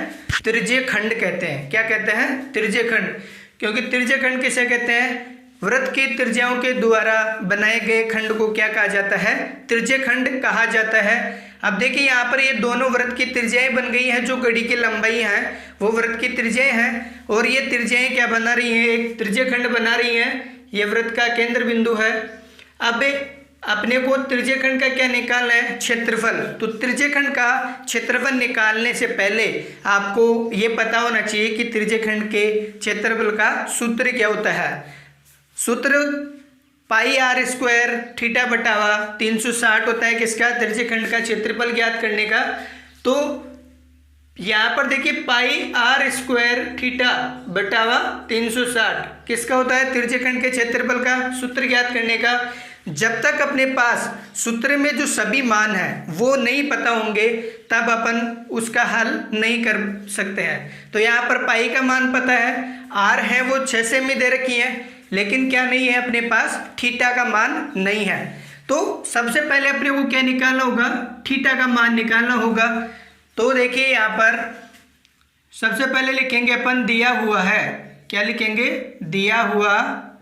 त्रिज्य खंड कहते हैं। क्या कहते हैं त्रिज्य खंड। क्योंकि त्रिज्य खंड किसे कहते हैं वृत्त की त्रिज्याओं के द्वारा बनाए गए खंड को क्या कहा जाता है त्रिज्य खंड कहा जाता है। अब देखिए यहाँ पर ये दोनों वृत्त की त्रिज्याएं बन गई हैं। जो घड़ी की लंबाई है वो वृत्त की त्रिज्याएं हैं और ये त्रिज्याएं क्या बना रही हैं एक त्रिज्य खंड बना रही हैं। ये वृत्त का केंद्र बिंदु है। अब अपने को त्रिज्य खंड का क्या निकालना है क्षेत्रफल। तो त्रिज्य खंड का क्षेत्रफल निकालने से पहले आपको ये पता होना चाहिए कि त्रिज्य खंड के क्षेत्रफल का सूत्र क्या होता है। सूत्र πr² थीटा बटावा 360 होता है किसका त्रिज्य खंड का क्षेत्रफल ज्ञात करने का। तो यहाँ पर देखिए πr² थीटा बटावा 360 किसका होता है त्रिज्य खंड के क्षेत्रफल का सूत्र ज्ञात करने का। जब तक अपने पास सूत्र में जो सभी मान हैं वो नहीं पता होंगे तब अपन उसका हल नहीं कर सकते हैं। तो यहाँ पर पाई का मान पता है, आर है वो 6 सेमी दे रखी है, लेकिन क्या नहीं है अपने पास थीटा का मान नहीं है। तो सबसे पहले अपने को क्या निकालना होगा थीटा का मान निकालना होगा। तो देखिए यहाँ पर सबसे पहले लिखेंगे अपन दिया हुआ है। क्या लिखेंगे दिया हुआ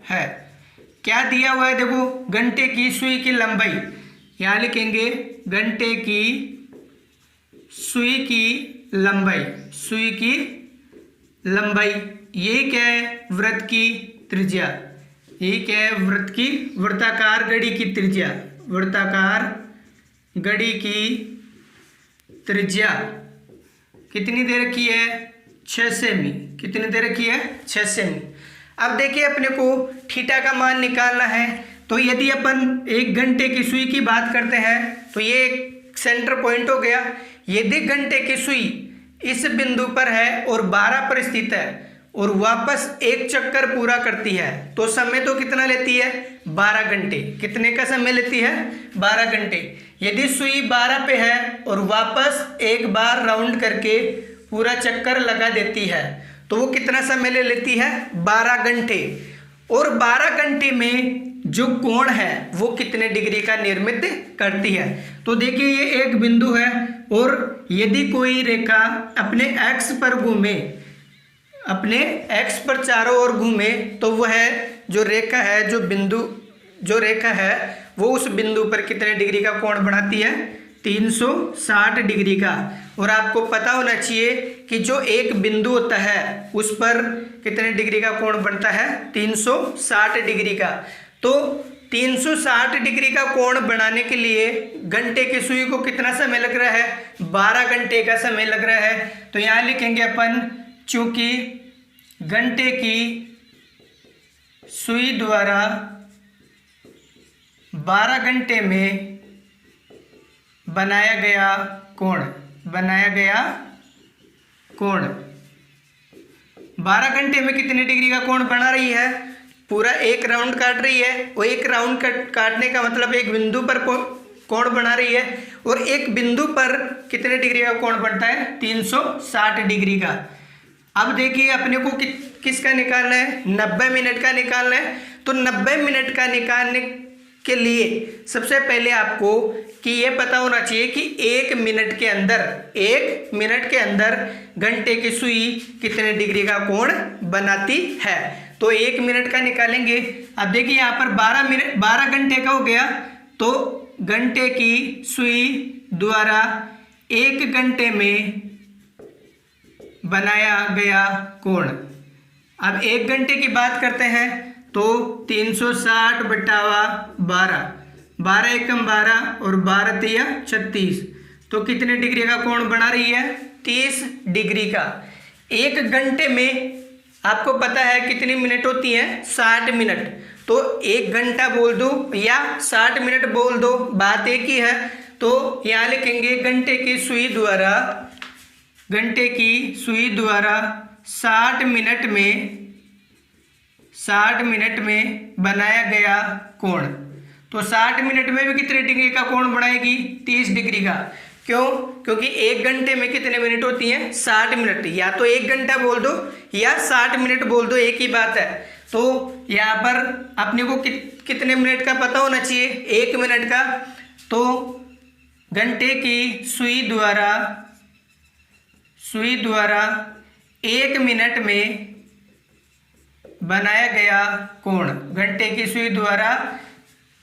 है। क्या दिया हुआ है देखो घंटे की सुई की लंबाई। यहाँ लिखेंगे घंटे की सुई की लंबाई। सुई की लंबाई ये क्या है वृत्त की त्रिज्या। ये क्या है वृत्त की वृत्ताकार घड़ी की त्रिज्या। वृत्ताकार घड़ी की त्रिज्या कितनी दे रखी है 6 सेमी। कितनी दे रखी है 6 सेमी। अब देखिए अपने को थीटा का मान निकालना है। तो यदि अपन 1 घंटे की सुई की बात करते हैं तो ये एक सेंटर पॉइंट हो गया। यदि घंटे की सुई इस बिंदु पर है और 12 पर स्थित है और वापस एक चक्कर पूरा करती है तो समय तो कितना लेती है 12 घंटे। कितने का समय लेती है 12 घंटे। यदि सुई 12 पे है और वापस एक बार राउंड करके पूरा चक्कर लगा देती है तो वो कितना समय ले लेती है 12 घंटे। और 12 घंटे में जो कोण है वो कितने डिग्री का निर्मित करती है। तो देखिए ये एक बिंदु है और यदि कोई रेखा अपने एक्स पर घूमे, अपने एक्स पर चारों ओर घूमे तो वह जो रेखा है जो रेखा है वो उस बिंदु पर कितने डिग्री का कोण बनाती है 360 डिग्री का। और आपको पता होना चाहिए कि जो एक बिंदु होता है उस पर कितने डिग्री का कोण बनता है, 360 डिग्री का। तो 360 डिग्री का कोण बनाने के लिए घंटे की सुई को कितना समय लग रहा है, 12 घंटे का समय लग रहा है। तो यहाँ लिखेंगे अपन, चूंकि घंटे की सुई द्वारा 12 घंटे में बनाया गया कोण 12 घंटे में कितने डिग्री का कोण बना रही है, पूरा एक राउंड काट रही है। वो एक राउंड काटने का मतलब एक बिंदु पर कोण बना रही है, और एक बिंदु पर कितने डिग्री का कोण बनता है, 360 डिग्री का। अब देखिए अपने को किसका निकालना है, 90 मिनट का निकालना है। तो 90 मिनट का निकालने के लिए सबसे पहले आपको कि ये पता होना चाहिए कि एक मिनट के अंदर घंटे की सुई कितने डिग्री का कोण बनाती है। तो 1 मिनट का निकालेंगे। अब देखिए यहाँ पर 12 घंटे का हो गया, तो घंटे की सुई द्वारा 1 घंटे में बनाया गया कोण। अब 1 घंटे की बात करते हैं, तो 360 बटावा 12 एकम 12 और 12 तिया 36, तो कितने डिग्री का कोण बना रही है, 30 डिग्री का। 1 घंटे में आपको पता है कितनी मिनट होती हैं, 60 मिनट। तो 1 घंटा बोल दो या 60 मिनट बोल दो, बात एक ही है। तो यहाँ लिखेंगे घंटे की सुई द्वारा 60 मिनट में बनाया गया कोण। तो 60 मिनट में भी कितने डिग्री का कोण बनाएगी, 30 डिग्री का। क्यों? क्योंकि 1 घंटे में कितने मिनट होती हैं, 60 मिनट। या तो 1 घंटा बोल दो या 60 मिनट बोल दो, एक ही बात है। तो यहाँ पर अपने को कितने मिनट का पता होना चाहिए, 1 मिनट का। तो घंटे की सुई द्वारा 1 मिनट में बनाया गया कोण, घंटे की सुई द्वारा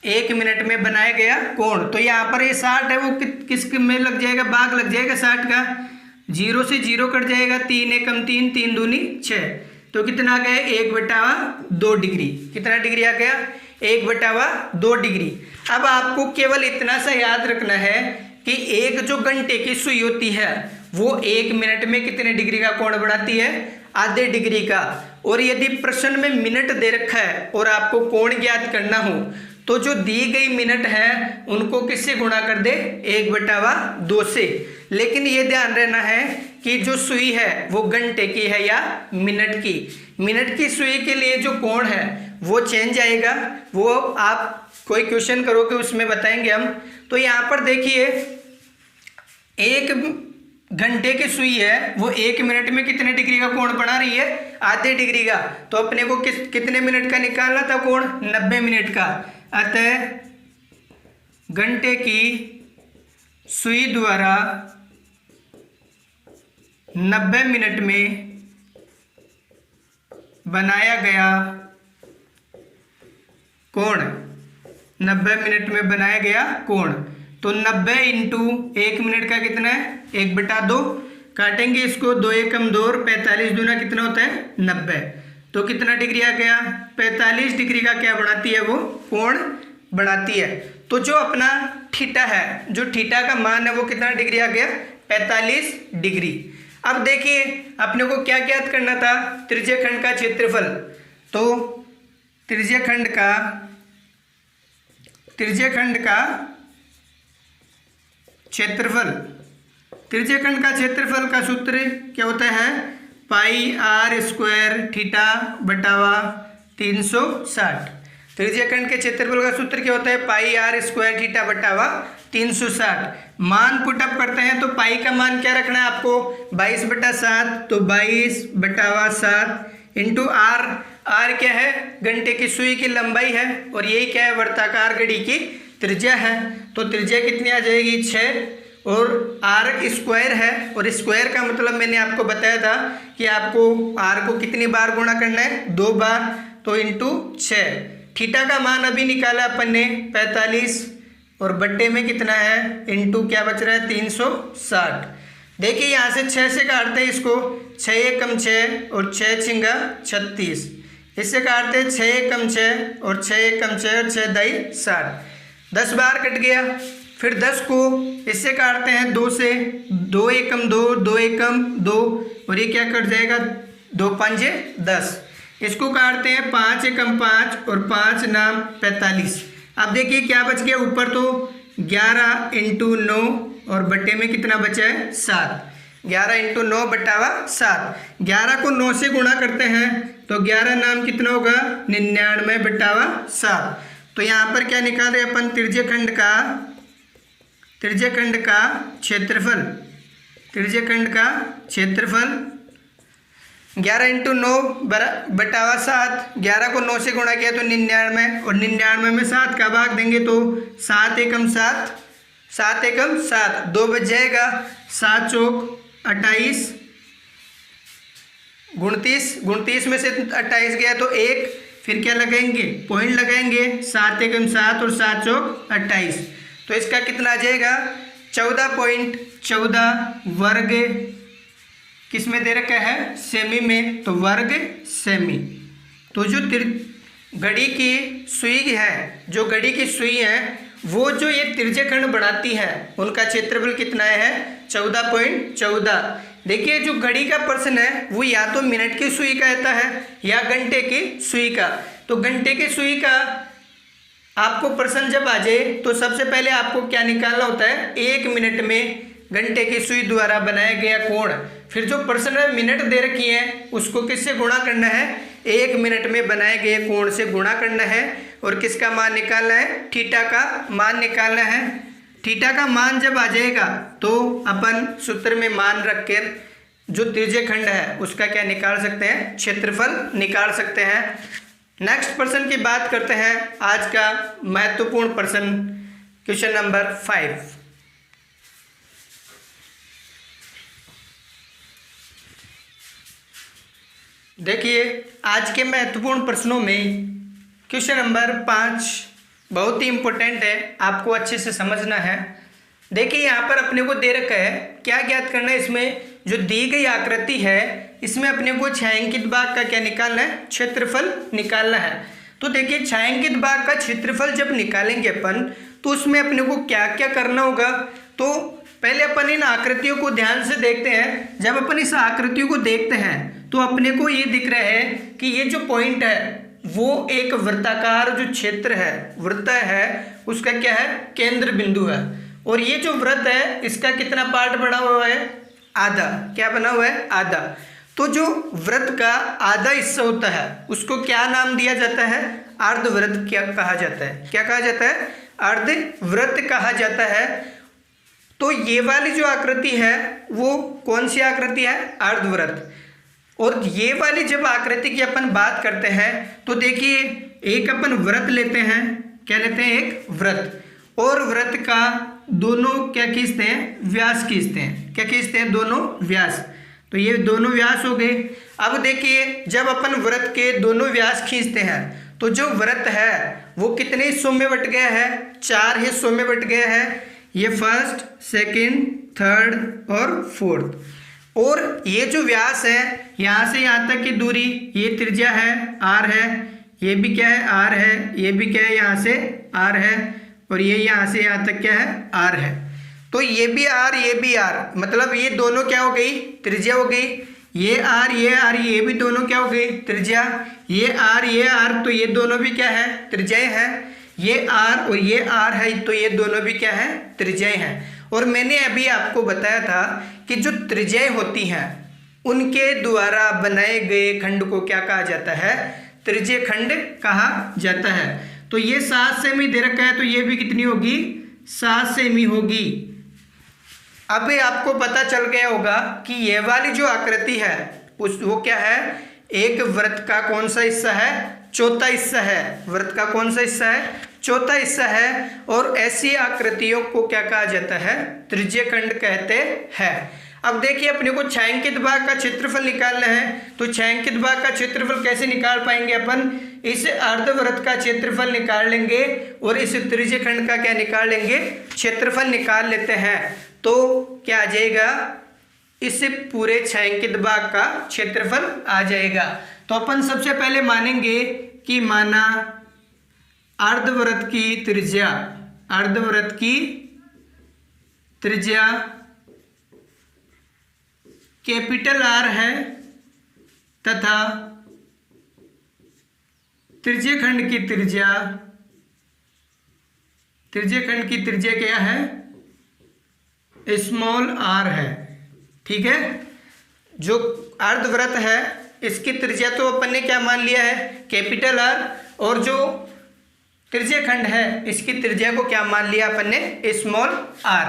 1 मिनट में बनाया गया कोण। तो यहाँ पर ये 60 है, वो किस में लग जाएगा, भाग लग जाएगा 60 का, 0 से 0 कट जाएगा, 3 एकम 3, 3 दूनी 6, तो कितना आ गया, 1/2 डिग्री। कितना डिग्री आ गया, 1/2 डिग्री। अब आपको केवल इतना सा याद रखना है कि एक जो घंटे की सुई होती है वो 1 मिनट में कितने डिग्री का कोण बनाती है, आधे डिग्री का। और यदि प्रश्न में मिनट दे रखा है और आपको कोण ज्ञात करना हो, तो जो दी गई मिनट है उनको किससे गुणा कर दे, 1/2 से। लेकिन ये ध्यान रहना है कि जो सुई है वो घंटे की है या मिनट की सुई के लिए जो कोण है वो चेंज आएगा, वो आप कोई क्वेश्चन करोगे उसमें बताएंगे हम। तो यहाँ पर देखिए 1 घंटे की सुई है वो 1 मिनट में कितने डिग्री का कोण बना रही है, आधे डिग्री का। तो अपने को कितने मिनट का निकालना था कोण, 90 मिनट का। अतः घंटे की सुई द्वारा 90 मिनट में बनाया गया कोण, 90 मिनट में बनाया गया कोण। तो 90 इंटू 1 मिनट का कितना है, 1/2। काटेंगे इसको, 2 एकम 2 और 45 दूना कितना होता है, 90। तो कितना डिग्री आ गया, 45 डिग्री का क्या बनाती है, वो कोण बनाती है। तो जो अपना थीटा है, जो थीटा का मान है वो कितना डिग्री आ गया, 45 डिग्री। अब देखिए अपने को क्या ज्ञात करना था, त्रिज्यखंड का क्षेत्रफल। तो त्रिज्यखंड का क्षेत्रफल का सूत्र क्या होता है, πr² थीटा बटावा 360। त्रिज्यखंड के क्षेत्रफल का सूत्र क्या होता है, πr² थीटा बटावा 360। मान पुटअप करते हैं तो पाई का मान क्या रखना है आपको, 22/7। तो 22/7 इंटू आर क्या है, घंटे की सुई की लंबाई है, और यही क्या है, वर्ताकार घड़ी की त्रिज्या है। तो त्रिज्या कितनी आ जाएगी, 6, और r² है, और स्क्वायर का मतलब मैंने आपको बताया था कि आपको r को कितनी बार गुणा करना है, 2 बार। तो इंटू 6। थीटा का मान अभी निकाला अपन ने 45, और बट्टे में कितना है, इंटू क्या बच रहा है 360। देखिए यहाँ से 6 से काटते हैं इसको, 6 एकम 6 और 6 छिंगा 36। इससे काटते हैं 6 एकम 6 और 6 एकम 6 और 6 दाई 60, 10 बार कट गया। फिर 10 को इससे काटते हैं 2 से, 2 एकम 2, 2 एकम 2 और ये क्या कट जाएगा 2 पंजे 10। इसको काटते हैं 5 एकम 5 और 5 नाम 45। अब देखिए क्या बच गया, ऊपर तो 11 इंटू 9 और बट्टे में कितना बचा है 7। 11 इंटू 9 बटावा 7। 11 को 9 से गुणा करते हैं तो 11 नाम कितना होगा 99 बटावा 7। तो यहाँ पर क्या निकाल रहे अपन, त्रिज्यखंड का क्षेत्रफल, त्रिज्यखंड का क्षेत्रफल 11 इंटू 9 बटावा 7। 11 को 9 से गुणा किया तो 99 और 99 में 7 का भाग देंगे तो 7 एकम 7, 7 एकम 7, 2 बच जाएगा, 7 चौक 28, 29 में से 28 गया तो 1, फिर क्या लगाएंगे पॉइंट लगाएंगे, 7 एकम 7 और 7 चौक 28। तो इसका कितना आ जाएगा 14.14 वर्ग, किस में दे रखा है सेमी में, तो वर्ग सेमी। तो जो घड़ी की सुई है, जो घड़ी की सुई है वो जो ये त्रिज्यखंड बनाती है उनका क्षेत्रफल कितना है 14.14। देखिए जो घड़ी का प्रश्न है वो या तो मिनट की सुई का आता है या घंटे की सुई का। तो घंटे की सुई का आपको प्रश्न जब आ जाए तो सबसे पहले आपको क्या निकालना होता है, 1 मिनट में घंटे की सुई द्वारा बनाया गया कोण। फिर जो प्रश्न में मिनट दे रखी है उसको किससे गुणा करना है, 1 मिनट में बनाए गए कोण से गुणा करना है और किसका मान निकालना है, थीटा का मान निकालना है। थीटा का मान जब आ जाएगा तो अपन सूत्र में मान रख कर जो त्रिज्यखंड है उसका क्या निकाल सकते हैं, क्षेत्रफल निकाल सकते हैं। नेक्स्ट प्रश्न की बात करते हैं, आज का महत्वपूर्ण प्रश्न क्वेश्चन नंबर 5। देखिए आज के महत्वपूर्ण प्रश्नों में क्वेश्चन नंबर 5 बहुत ही इम्पोर्टेंट है, आपको अच्छे से समझना है। देखिए यहाँ पर अपने को दे रखा है, क्या ज्ञात करना है, इसमें जो दी गई आकृति है इसमें अपने को छायांकित भाग का क्या निकालना है, क्षेत्रफल निकालना है। तो देखिए छायांकित भाग का क्षेत्रफल जब निकालेंगे अपन तो उसमें अपने को क्या क्या करना होगा। तो पहले अपन इन आकृतियों को ध्यान से देखते हैं। जब अपन इस आकृतियों को देखते हैं तो अपने को ये दिख रहा है कि ये जो पॉइंट है वो एक वृत्ताकार जो क्षेत्र है, वृत्त है, उसका क्या है केंद्र बिंदु है। और ये जो वृत्त है इसका कितना पार्ट बना हुआ है, आधा। क्या बना हुआ है, आधा। तो जो वृत्त का आधा हिस्सा होता है उसको क्या नाम दिया जाता है, अर्धवृत्त क्या कहा जाता है, क्या कहा जाता है, अर्धवृत्त कहा जाता है। तो ये वाली जो आकृति है वो कौन सी आकृति है, अर्धवृत्त। और ये वाली जब आकृति की अपन बात करते हैं तो देखिए एक अपन वृत्त लेते हैं, क्या लेते हैं, एक वृत्त, और वृत्त का दोनों क्या खींचते हैं, व्यास खींचते हैं। क्या खींचते हैं, दोनों व्यास। तो ये दोनों व्यास हो गए। अब देखिए जब अपन वृत्त के दोनों व्यास खींचते हैं तो जो वृत्त है वो कितने हिस्सों में बट गया है, 4 हिस्सों में बट गया है। ये फर्स्ट, सेकंड, थर्ड और फोर्थ। और ये जो व्यास है यहाँ से यहाँ तक की दूरी ये त्रिज्या है, आर है, ये भी क्या है, आर है, ये भी क्या है, यहाँ से आर है, और ये यहाँ से यहाँ तक क्या है, आर है। तो ये भी आर, ये भी आर, मतलब ये दोनों क्या हो गई, त्रिज्या हो गई। ये आर, ये भी दोनों क्या हो गई, त्रिज्या। ये आर, तो ये दोनों भी क्या है, त्रिज्याएं हैं। ये आर और ये आर है तो ये दोनों भी क्या है, त्रिज्याएं हैं। और मैंने अभी आपको बताया था कि जो त्रिज्याएं होती हैं उनके द्वारा बनाए गए खंड को क्या कहा जाता है, त्रिज्यीय खंड कहा जाता है। तो ये 7 सेमी दे रखा है तो ये भी कितनी होगी, 7 सेमी होगी। अब आपको पता चल गया होगा कि ये वाली जो आकृति है वो क्या है, एक वृत्त का कौन सा हिस्सा है, चौथा हिस्सा है। वृत्त का कौन सा हिस्सा है, चौथा हिस्सा है। और ऐसी आकृतियों को क्या कहा जाता है, त्रिज्यीय खंड कहते हैं। अब देखिए अपने को छायांकित भाग का क्षेत्रफल निकालना है। तो छायांकित भाग का क्षेत्रफल कैसे निकाल पाएंगे अपन, इस अर्धवृत्त का क्षेत्रफल निकाल लेंगे और इस त्रिज्यखंड का क्या निकाल लेंगे, क्षेत्रफल निकाल लेते हैं, तो क्या आ जाएगा, इस पूरे 6 अंकित भाग का क्षेत्रफल आ जाएगा। तो अपन सबसे पहले मानेंगे कि माना अर्धवृत्त की त्रिज्या कैपिटल R है तथा त्रिज्यखंड की त्रिज्या क्या है, स्मॉल r है। ठीक है, जो अर्धवृत्त है इसकी त्रिज्या तो अपन ने क्या मान लिया है, कैपिटल R, और जो त्रिज्यखंड है इसकी त्रिज्या को क्या मान लिया अपन ने, स्मॉल r।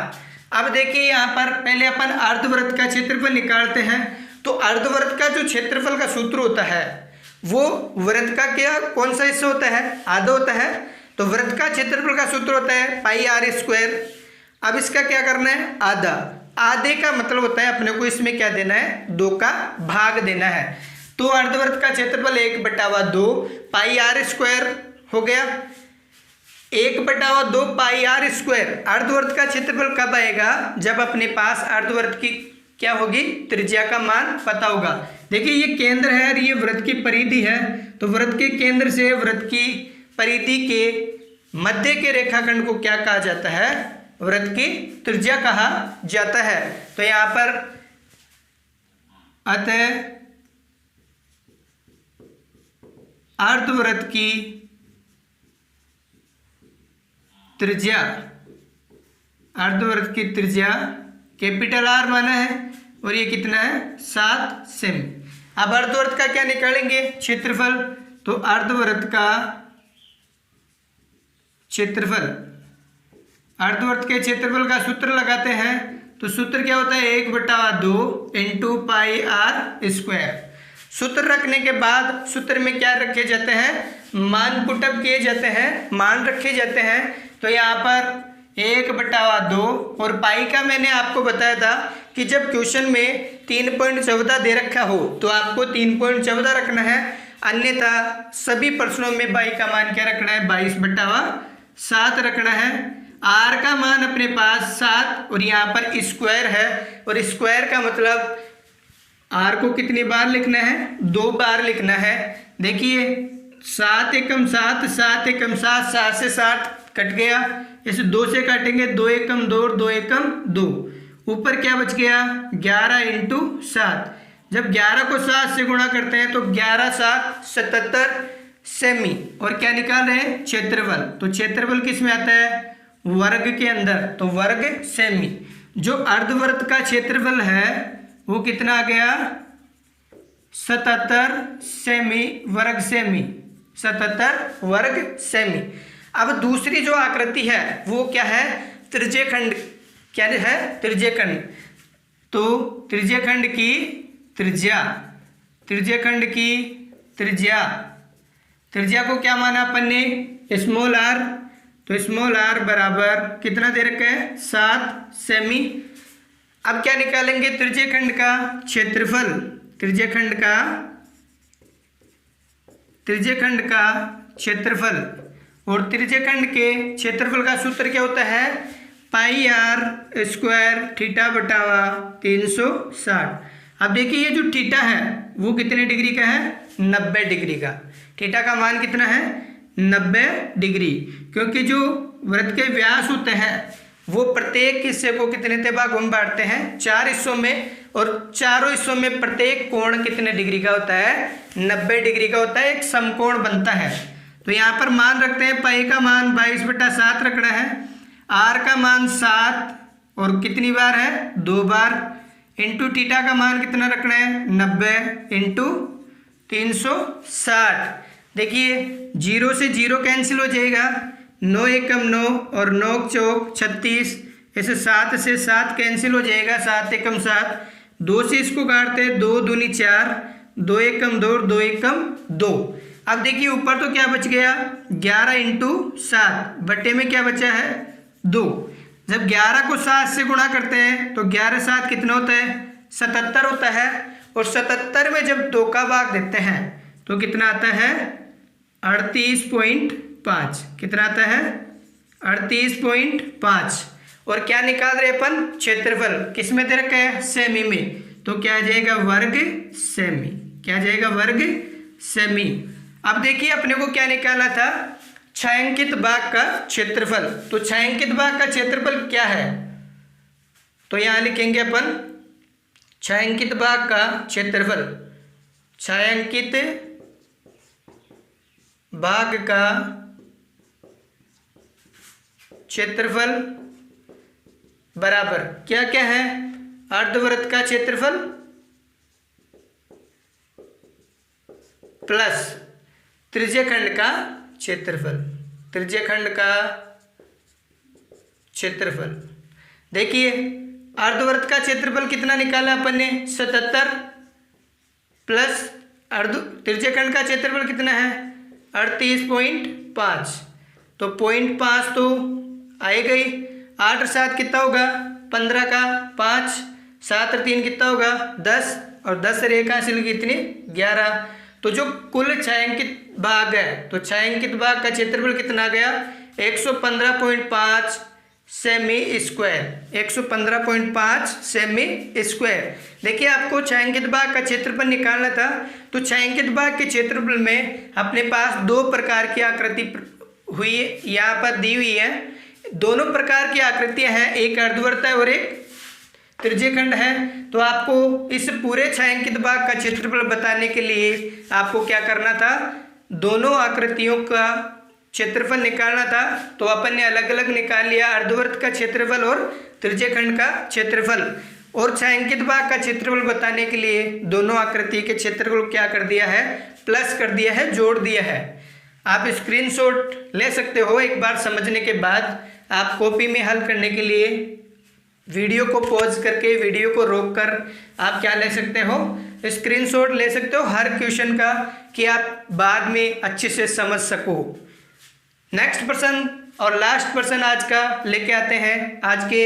अब देखिए यहाँ पर पहले अपन अर्धवृत्त का क्षेत्रफल निकालते हैं। तो अर्धवृत्त का जो क्षेत्रफल का सूत्र होता है वो वृत्त का क्या कौन सा हिस्सा होता है, आधा होता है। तो वृत्त का क्षेत्रफल का सूत्र होता है पाई r स्क्वायर। अब इसका क्या करना है, आधा। आधे का मतलब होता है अपने को इसमें क्या देना है, 2 का भाग देना है। तो अर्धवृत्त का क्षेत्रफल 1/2 पाई r स्क्वायर हो गया। 1/2 पाई r स्क्वायर। अर्धवृत्त का क्षेत्रफल कब आएगा, जब अपने पास अर्धवृत्त की क्या होगी, त्रिज्या का मान पता होगा। देखिए ये केंद्र है और ये वृत्त की परिधि है। तो वृत्त के केंद्र से वृत्त की परिधि के मध्य के रेखाखंड को क्या कहा जाता है, वृत्त की त्रिज्या कहा जाता है। तो यहाँ पर अतः अर्धवृत्त की त्रिज्या कैपिटल R माना है और ये कितना है, 7 सेमी। अब अर्धवृत्त का क्या निकालेंगे, क्षेत्रफल। तो अर्धवृत्त के क्षेत्रफल का सूत्र लगाते हैं। तो सूत्र क्या होता है, 1/2 इंटू पाई r स्क्वायर। सूत्र रखने के बाद सूत्र में क्या रखे जाते हैं, मान पुटअप किए जाते हैं, मान रखे जाते हैं। तो यहाँ पर 1/2 और पाई का मैंने आपको बताया था कि जब क्वेश्चन में 3.14 दे रखा हो तो आपको 3.14 रखना है, अन्यथा सभी प्रश्नों में पाई का मान क्या रखना है, 22/7 रखना है। r का मान अपने पास 7 और यहाँ पर स्क्वायर है, और स्क्वायर का मतलब r को कितनी बार लिखना है, 2 बार लिखना है। देखिए 7 एकम 7, 7 एकम 7, 7 से 7 कट गया, इसे 2 से काटेंगे, 2 एकम 2 और 2 एकम 2, ऊपर क्या बच गया, 11 इंटू 7। जब 11 को 7 से गुणा करते हैं तो 11 7 77 सेमी। और क्या निकाल रहे हैं, क्षेत्रफल। तो क्षेत्रफल किस में आता है, वर्ग के अंदर, तो वर्ग सेमी। जो अर्धवृत्त का क्षेत्रफल है वो कितना आ गया, 77 सेमी वर्ग सेमी, 77 वर्ग सेमी। अब दूसरी जो आकृति है वो क्या है, त्रिज्यखंड। क्या है, त्रिज्यखंड। तो त्रिज्यखंड की त्रिज्या को क्या माना अपन ने, स्मॉल r। तो स्मॉल r बराबर कितना दे रखा है, 7 सेमी। अब क्या निकालेंगे, त्रिज्यखंड का क्षेत्रफल। त्रिज्यखंड का क्षेत्रफल, और त्रिज्यखंड के क्षेत्रफल का सूत्र क्या होता है, पाई r स्क्वायर θ/360। अब देखिए ये जो थीटा है वो कितने डिग्री का है, 90 डिग्री का। थीटा का मान कितना है, 90 डिग्री। क्योंकि जो वृत्त के व्यास होते हैं वो प्रत्येक हिस्से को कितने भागों में बांटते हैं, 4 हिस्सों में, और चारों हिस्सों में प्रत्येक कोण कितने डिग्री का होता है, 90 डिग्री का होता है, एक समकोण बनता है। तो यहाँ पर मान रखते हैं, पाई का मान 22/7 रखना है, r का मान 7 और कितनी बार है, 2 बार, इंटू थीटा का मान कितना रखना है, 90 इंटू 360। देखिए 0 से 0 कैंसिल हो जाएगा, 9 एकम 9 और 9 चौक 36, ऐसे 7 से 7 कैंसिल हो जाएगा, 7 एकम 7, 2 से इसको काटते हैं, 2 दूनी 4, 2 एकम 2 और 2 एकम 2। अब देखिए ऊपर तो क्या बच गया, 11 इंटू 7 बट्टे में क्या बचा है, 2। जब 11 को 7 से गुणा करते हैं तो 11 7 कितना होता है, 77 होता है। और 77 में जब 2 का भाग देते हैं तो कितना आता है, 38.5 कितना आता है 38.5। और क्या निकाल रहे अपन क्षेत्रफल किस में दे रखा है सेमी में, तो क्या आ जाएगा वर्ग सेमी, क्या आ जाएगा वर्ग सेमी। अब देखिए अपने को क्या निकालना था छायांकित भाग का क्षेत्रफल, तो छायांकित भाग का क्षेत्रफल क्या है, तो यहाँ लिखेंगे अपन छायांकित भाग का क्षेत्रफल, छायांकित भाग का क्षेत्रफल बराबर क्या क्या है अर्धवृत्त का क्षेत्रफल प्लस त्रिज्यखंड का क्षेत्रफल, त्रिज्यखंड का क्षेत्रफल। देखिए अर्धवृत्त का क्षेत्रफल कितना निकाला अपन ने 77 प्लस त्रिज्यखंड का क्षेत्रफल कितना है 38.5, तो 0.5 तो आएगा ही, 8 और 7 कितना होगा 15 का 5, 7 और 3 कितना होगा 10, और 10 से कहाँ से लगी इतनी 11। तो जो कुल छायांकित भाग है तो छायांकित भाग का क्षेत्रफल कितना आ गया 115.5 सेमी स्क्वायर, 115.5 सेमी स्क्वायर। देखिए आपको छायांकित भाग का क्षेत्रफल निकालना था, तो छायांकित भाग के क्षेत्रफल में अपने पास दो प्रकार की आकृति हुई यहाँ पर दी हुई है, दोनों प्रकार की आकृतियां हैं, एक अर्धवृत्त है और एक त्रिज्यखंड है। तो आपको इस पूरे छायांकित भाग का क्षेत्रफल बताने के लिए आपको क्या करना था दोनों आकृतियों का क्षेत्रफल निकालना था, तो अपन ने अलग अलग निकाल लिया अर्धवृत्त का क्षेत्रफल और त्रिज्यखंड का क्षेत्रफल। और छायांकित भाग का क्षेत्रफल बताने के लिए दोनों आकृति के क्षेत्रफल क्या कर दिया है प्लस कर दिया है, जोड़ दिया है। आप स्क्रीनशॉट ले सकते हो, एक बार समझने के बाद आप कॉपी में हल करने के लिए वीडियो को पॉज करके वीडियो को रोककर आप क्या ले सकते हो स्क्रीनशॉट ले सकते हो हर क्वेश्चन का, कि आप बाद में अच्छे से समझ सको। नेक्स्ट प्रश्न और लास्ट प्रश्न आज का लेके आते हैं, आज के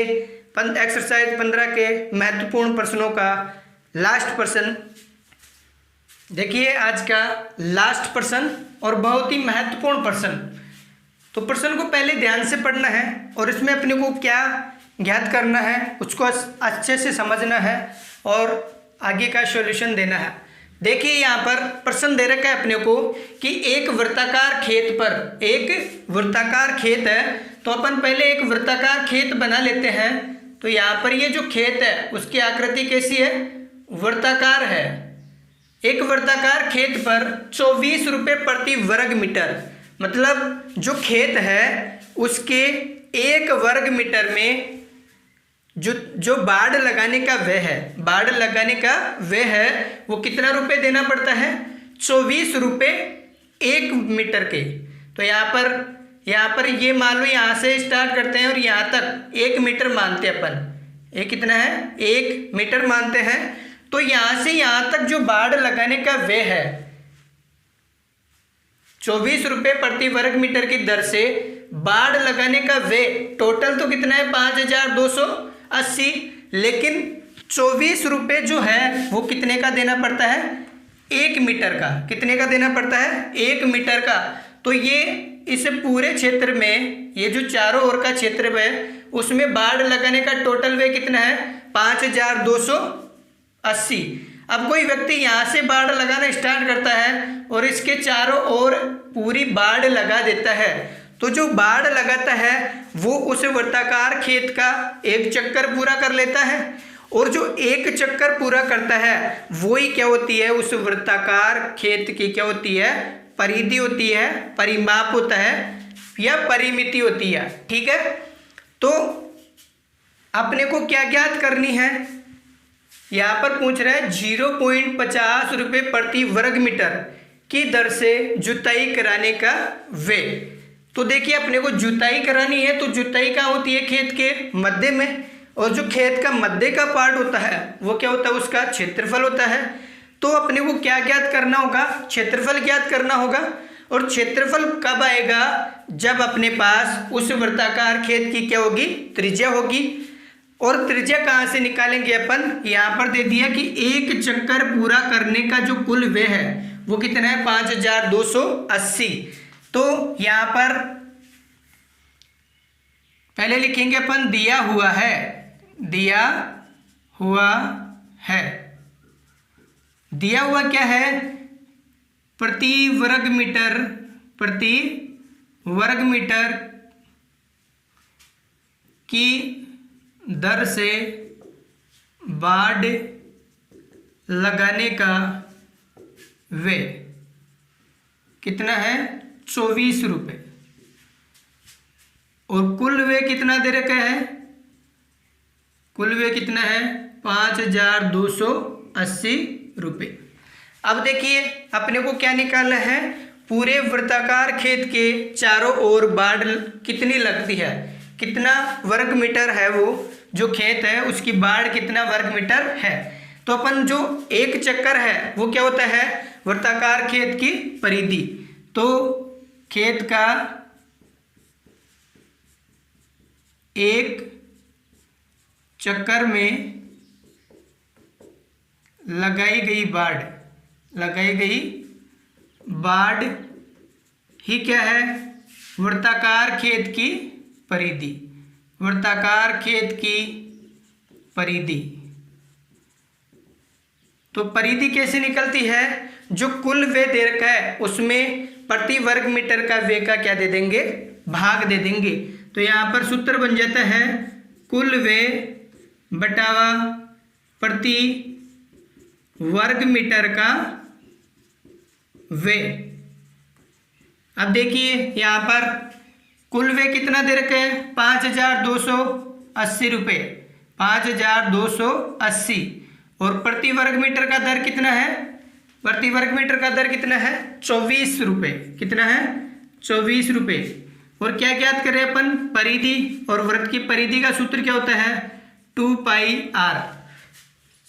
एक्सरसाइज 15 के महत्वपूर्ण प्रश्नों का लास्ट प्रश्न। देखिए आज का लास्ट प्रश्न और बहुत ही महत्वपूर्ण प्रश्न, तो प्रश्न को पहले ध्यान से पढ़ना है और इसमें अपने को क्या ज्ञात करना है उसको अच्छे से समझना है और आगे का सॉल्यूशन देना है। देखिए यहाँ पर प्रश्न दे रखा है अपने को कि एक वृत्ताकार खेत पर, एक वृत्ताकार खेत है, तो अपन पहले एक वृत्ताकार खेत बना लेते हैं। तो यहाँ पर ये जो खेत है उसकी आकृति कैसी है वृत्ताकार है। एक वृत्ताकार खेत पर 24 रुपये प्रति वर्ग मीटर, मतलब जो खेत है उसके 1 वर्ग मीटर में जो बाड़ लगाने का व्यय है, बाड़ लगाने का व्यय है वो कितना रुपए देना पड़ता है 24 रुपये 1 मीटर के। तो यहाँ पर ये मान लो यहाँ से स्टार्ट करते हैं और यहाँ तक 1 मीटर मानते हैं अपन, ये कितना है 1 मीटर मानते हैं। तो यहाँ से यहाँ तक जो बाड़ लगाने का व्यय है 24 रुपये प्रति वर्ग मीटर की दर से बाड़ लगाने का व्यय टोटल तो कितना है 5280, लेकिन 24 रुपये जो है वो कितने का देना पड़ता है 1 मीटर का, कितने का देना पड़ता है 1 मीटर का। तो ये इस पूरे क्षेत्र में ये जो चारों ओर का क्षेत्र है उसमें बाड़ लगाने का टोटल व्यय कितना है 5280। अब कोई व्यक्ति यहाँ से बाड़ लगाना स्टार्ट करता है और इसके चारों ओर पूरी बाड़ लगा देता है, तो जो बाड़ लगाता है वो उस वृत्ताकार खेत का एक चक्कर पूरा कर लेता है, और जो एक चक्कर पूरा करता है वही क्या होती है उस वृत्ताकार खेत की क्या होती है परिधि होती है, परिमाप होता है या परिमिति होती है। ठीक है, तो अपने को क्या ज्ञात करनी है, यहाँ पर पूछ रहा है 0.50 रुपये प्रति वर्ग मीटर की दर से जुताई कराने का व्यय। तो देखिए अपने को जुताई करानी है, तो जुताई कहाँ होती है खेत के मध्य में, और जो खेत का मध्य का पार्ट होता है वो क्या होता है उसका क्षेत्रफल होता है। तो अपने को क्या ज्ञात करना होगा क्षेत्रफल ज्ञात करना होगा। और क्षेत्रफल कब आएगा जब अपने पास उस वृत्ताकार खेत की क्या होगी त्रिज्या होगी। और त्रिज्या कहाँ से निकालेंगे अपन, यहाँ पर दे दिया कि एक चक्कर पूरा करने का जो कुल व्यय है वो कितना है 5280। तो यहाँ पर पहले लिखेंगे अपन दिया हुआ है, दिया हुआ है। दिया हुआ क्या है? प्रति वर्ग मीटर, प्रति वर्ग मीटर की दर से बाड़ लगाने का व्यय कितना है? 24 रुपये। और कुल व्यय कितना दे रखा है? कुल व्यय कितना है? 5280 रुपये। अब देखिए अपने को क्या निकालना है? पूरे वृत्ताकार खेत के चारों ओर बाड़ कितनी लगती है, कितना वर्ग मीटर है, वो जो खेत है उसकी बाड़ कितना वर्ग मीटर है। तो अपन जो एक चक्कर है वो क्या होता है? वृत्ताकार खेत की परिधि। तो खेत का एक चक्कर में लगाई गई बाड़ ही क्या है? वृत्ताकार खेत की परिधि, वृत्ताकार खेत की परिधि। तो परिधि कैसे निकलती है? जो कुल व्यय दे रखा है उसमें प्रति वर्ग मीटर का व्यय का क्या दे देंगे? भाग दे देंगे। तो यहाँ पर सूत्र बन जाता है कुल व्यय बटावा प्रति वर्ग मीटर का व्यय। अब देखिए यहाँ पर कुल व्यय कितना दे रखे हैं? 5280 रुपये, 5280। और प्रति वर्ग मीटर का दर कितना है? प्रति वर्ग मीटर का दर कितना है? 24 रुपये। कितना है? 24 रुपये। और क्या ज्ञात करें अपन? परिधि। और वृत्त की परिधि का सूत्र क्या होता है? 2πr।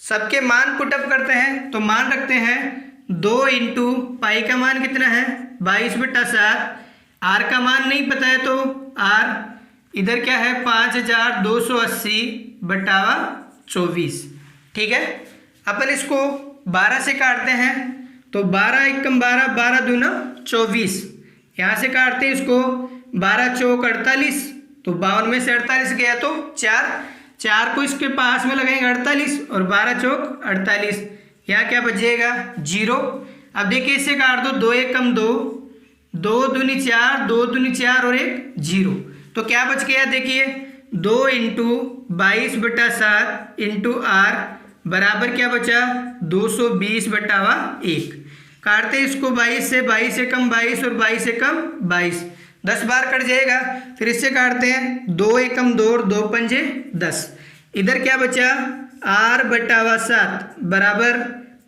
सबके मान पुटअप करते हैं तो मान रखते हैं 2 इंटू पाई का मान कितना है? 22/7। आर का मान नहीं पता है तो आर इधर क्या है? 5280 बटावा 24। ठीक है। अपन इसको 12 से काटते हैं तो 12 एकम 12, 12 दूना 24। यहाँ से काटते हैं इसको 12 चौक 48। तो 52 में से 48 गया तो 4 को इसके पास में लगाएंगे 48 और 12 चौक 48। यहाँ क्या बचेगा? 0। अब देखिए इससे काट दो 2 एकम 2, 2 दूनी 4, 2 दूनी 4 और 1 0। तो क्या बच गया? देखिए 2 इंटू 22/7 इंटू आर बराबर क्या बचा? 220/1। काटते इसको 22 से, 22 एकम 22 और 22 एकम 22, 10 बार कट जाएगा। फिर इससे काटते हैं 2 एकम 2 और 2 पंजे 10। इधर क्या बचा? r/7 बराबर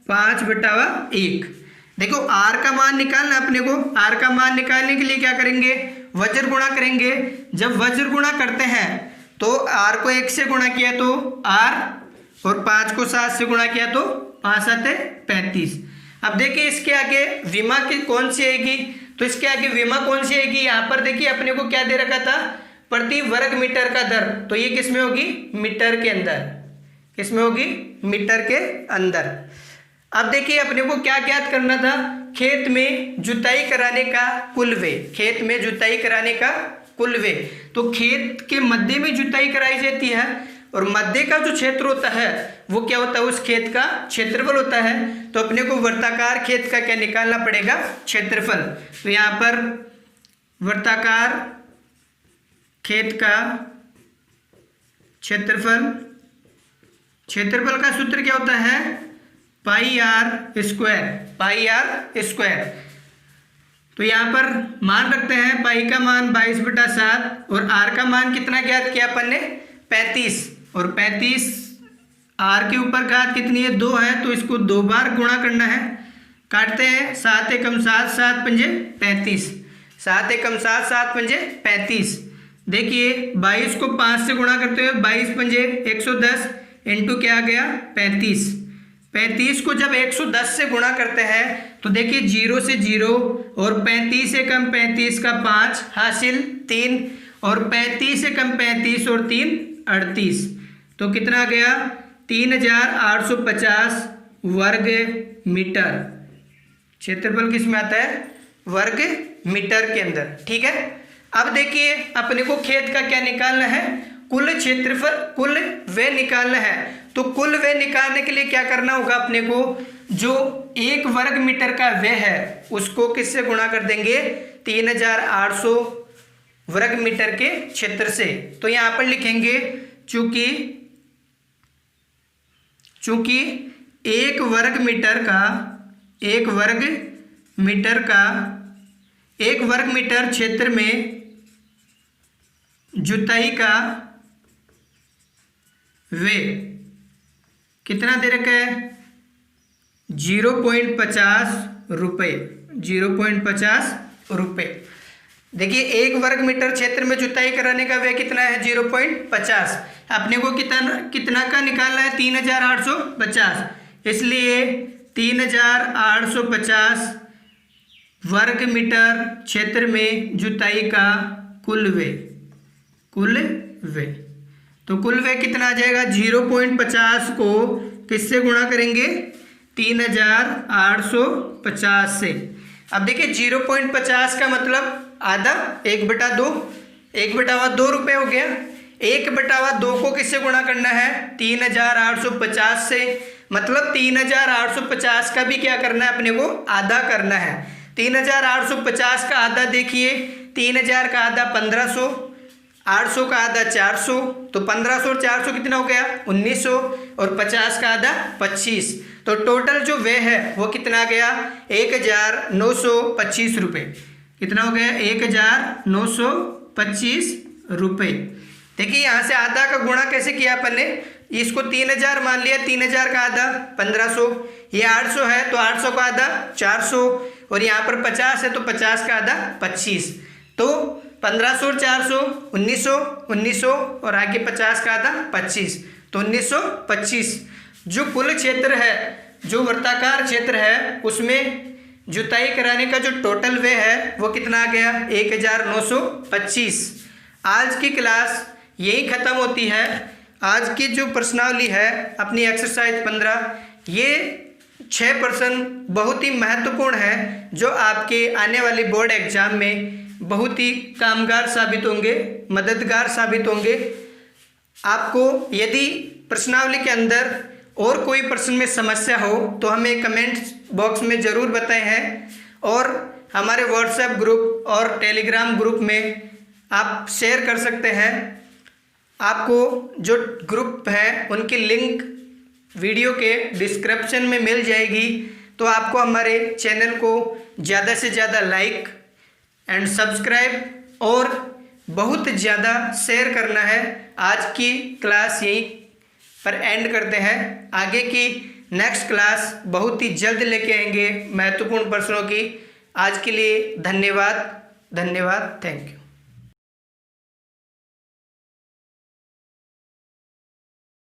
5/1। देखो r का मान निकालना अपने को। r का मान निकालने के लिए क्या करेंगे? वज्र गुणा करेंगे। जब वज्र गुणा करते हैं तो r को 1 से गुणा किया तो r और 5 को 7 से गुणा किया तो 5 7 35। अब देखिए इसके आगे विमा की कौन सी आएगी? तो इसके आगे विमा कौन सी आएगी? यहाँ पर देखिए अपने को क्या दे रखा था? प्रति वर्ग मीटर का दर। तो ये किस में होगी? मीटर के अंदर। किस में होगी? मीटर के अंदर। अब देखिए अपने को क्या ज्ञात करना था? खेत में जुताई कराने का कुल व्यय। खेत में जुताई कराने का कुल व्यय। तो खेत के मध्य में जुताई कराई जाती है और मध्य का जो क्षेत्र होता है वो क्या होता है? उस खेत का क्षेत्रफल होता है। तो अपने को वृत्ताकार खेत का क्या निकालना पड़ेगा? क्षेत्रफल। तो यहाँ पर वृत्ताकार खेत का क्षेत्रफल, क्षेत्रफल का सूत्र क्या होता है? πr square, πr²। तो यहाँ पर मान रखते हैं पाई का मान 22/7 और r का मान कितना ज्ञात किया अपन ने? 35। और 35 r के ऊपर घात कितनी है? 2 है। तो इसको 2 बार गुणा करना है। काटते हैं 7 एकम 7, 7 पंजे 35, 7 एकम 7, 7 पंजे 35। देखिए 22 को 5 से गुणा करते हुए 22 पंजे 110 इंटू क्या आ गया? 35। 35 को जब 110 से गुणा करते हैं तो देखिए 0 से 0 और 35 एकम 35 का 5 हासिल 3 और 35 एकम 35 और 3 38। तो कितना आ गया? 3850 वर्ग मीटर। क्षेत्रफल किस में आता है? वर्ग मीटर के अंदर। ठीक है, अब देखिए अपने को खेत का क्या निकालना है? कुल क्षेत्रफल, कुल व्यय निकालना है। तो कुल व्यय निकालने के लिए क्या करना होगा अपने को? जो 1 वर्ग मीटर का व्यय है उसको किससे गुणा कर देंगे? 3800 वर्ग मीटर के क्षेत्र से। तो यहां पर लिखेंगे चूंकि 1 वर्ग मीटर क्षेत्र में जुताई का व्यय कितना दे रखा है? 0.50 रुपये। 0.50 रुपये। देखिए 1 वर्ग मीटर क्षेत्र में जुताई कराने का व्यय कितना है? 0.50। अपने को कितना का निकालना है? 3850। इसलिए 3850 वर्ग मीटर क्षेत्र में जुताई का कुल व्यय। तो कुल व्यय कितना आ जाएगा? 0.50 को किससे गुणा करेंगे? 3850 से। अब देखिए 0.50 का मतलब आधा, 1/2। 1/2 रुपये हो गया। 1/2 को किससे गुणा करना है? 3850 से। मतलब 3850 का भी क्या करना है अपने को? आधा करना है। 3850 का आधा देखिए, 3000 का आधा 1500, 800 का आधा 400, तो 1500 और 400 कितना हो गया? 1900, और 50 का आधा 25। तो टोटल जो व्यय है वो कितना गया? 1925 रुपये। कितना हो गया? 1925 रुपये। देखिए यहाँ से आधा का गुणा कैसे किया अपन ने? इसको 3000 मान लिया, 3000 का आधा 1500, ये 800 है तो 800 का आधा 400, और यहाँ पर 50 है तो 50 का आधा 25। तो 1500 और 400 1900, 1900 और आगे 50 का आधा 25, तो 1925। जो कुल क्षेत्र है, जो वृत्ताकार क्षेत्र है, उसमें जुताई कराने का जो टोटल व्यय है वो कितना आ गया? 1925। आज की क्लास यही ख़त्म होती है। आज की जो प्रश्नावली है अपनी एक्सरसाइज 15, ये 6 प्रश्न बहुत ही महत्वपूर्ण है जो आपके आने वाले बोर्ड एग्जाम में बहुत ही कामगार साबित होंगे, मददगार साबित होंगे। आपको यदि प्रश्नावली के अंदर और कोई प्रश्न में समस्या हो तो हमें कमेंट बॉक्स में ज़रूर बताएं हैं, और हमारे व्हाट्सएप ग्रुप और टेलीग्राम ग्रुप में आप शेयर कर सकते हैं। आपको जो ग्रुप है उनकी लिंक वीडियो के डिस्क्रिप्शन में मिल जाएगी। तो आपको हमारे चैनल को ज़्यादा से ज़्यादा लाइक एंड सब्सक्राइब और बहुत ज़्यादा शेयर करना है। आज की क्लास यहीं पर एंड करते हैं। आगे की नेक्स्ट क्लास बहुत ही जल्द लेके आएंगे महत्वपूर्ण प्रश्नों की। आज के लिए धन्यवाद, थैंक यू।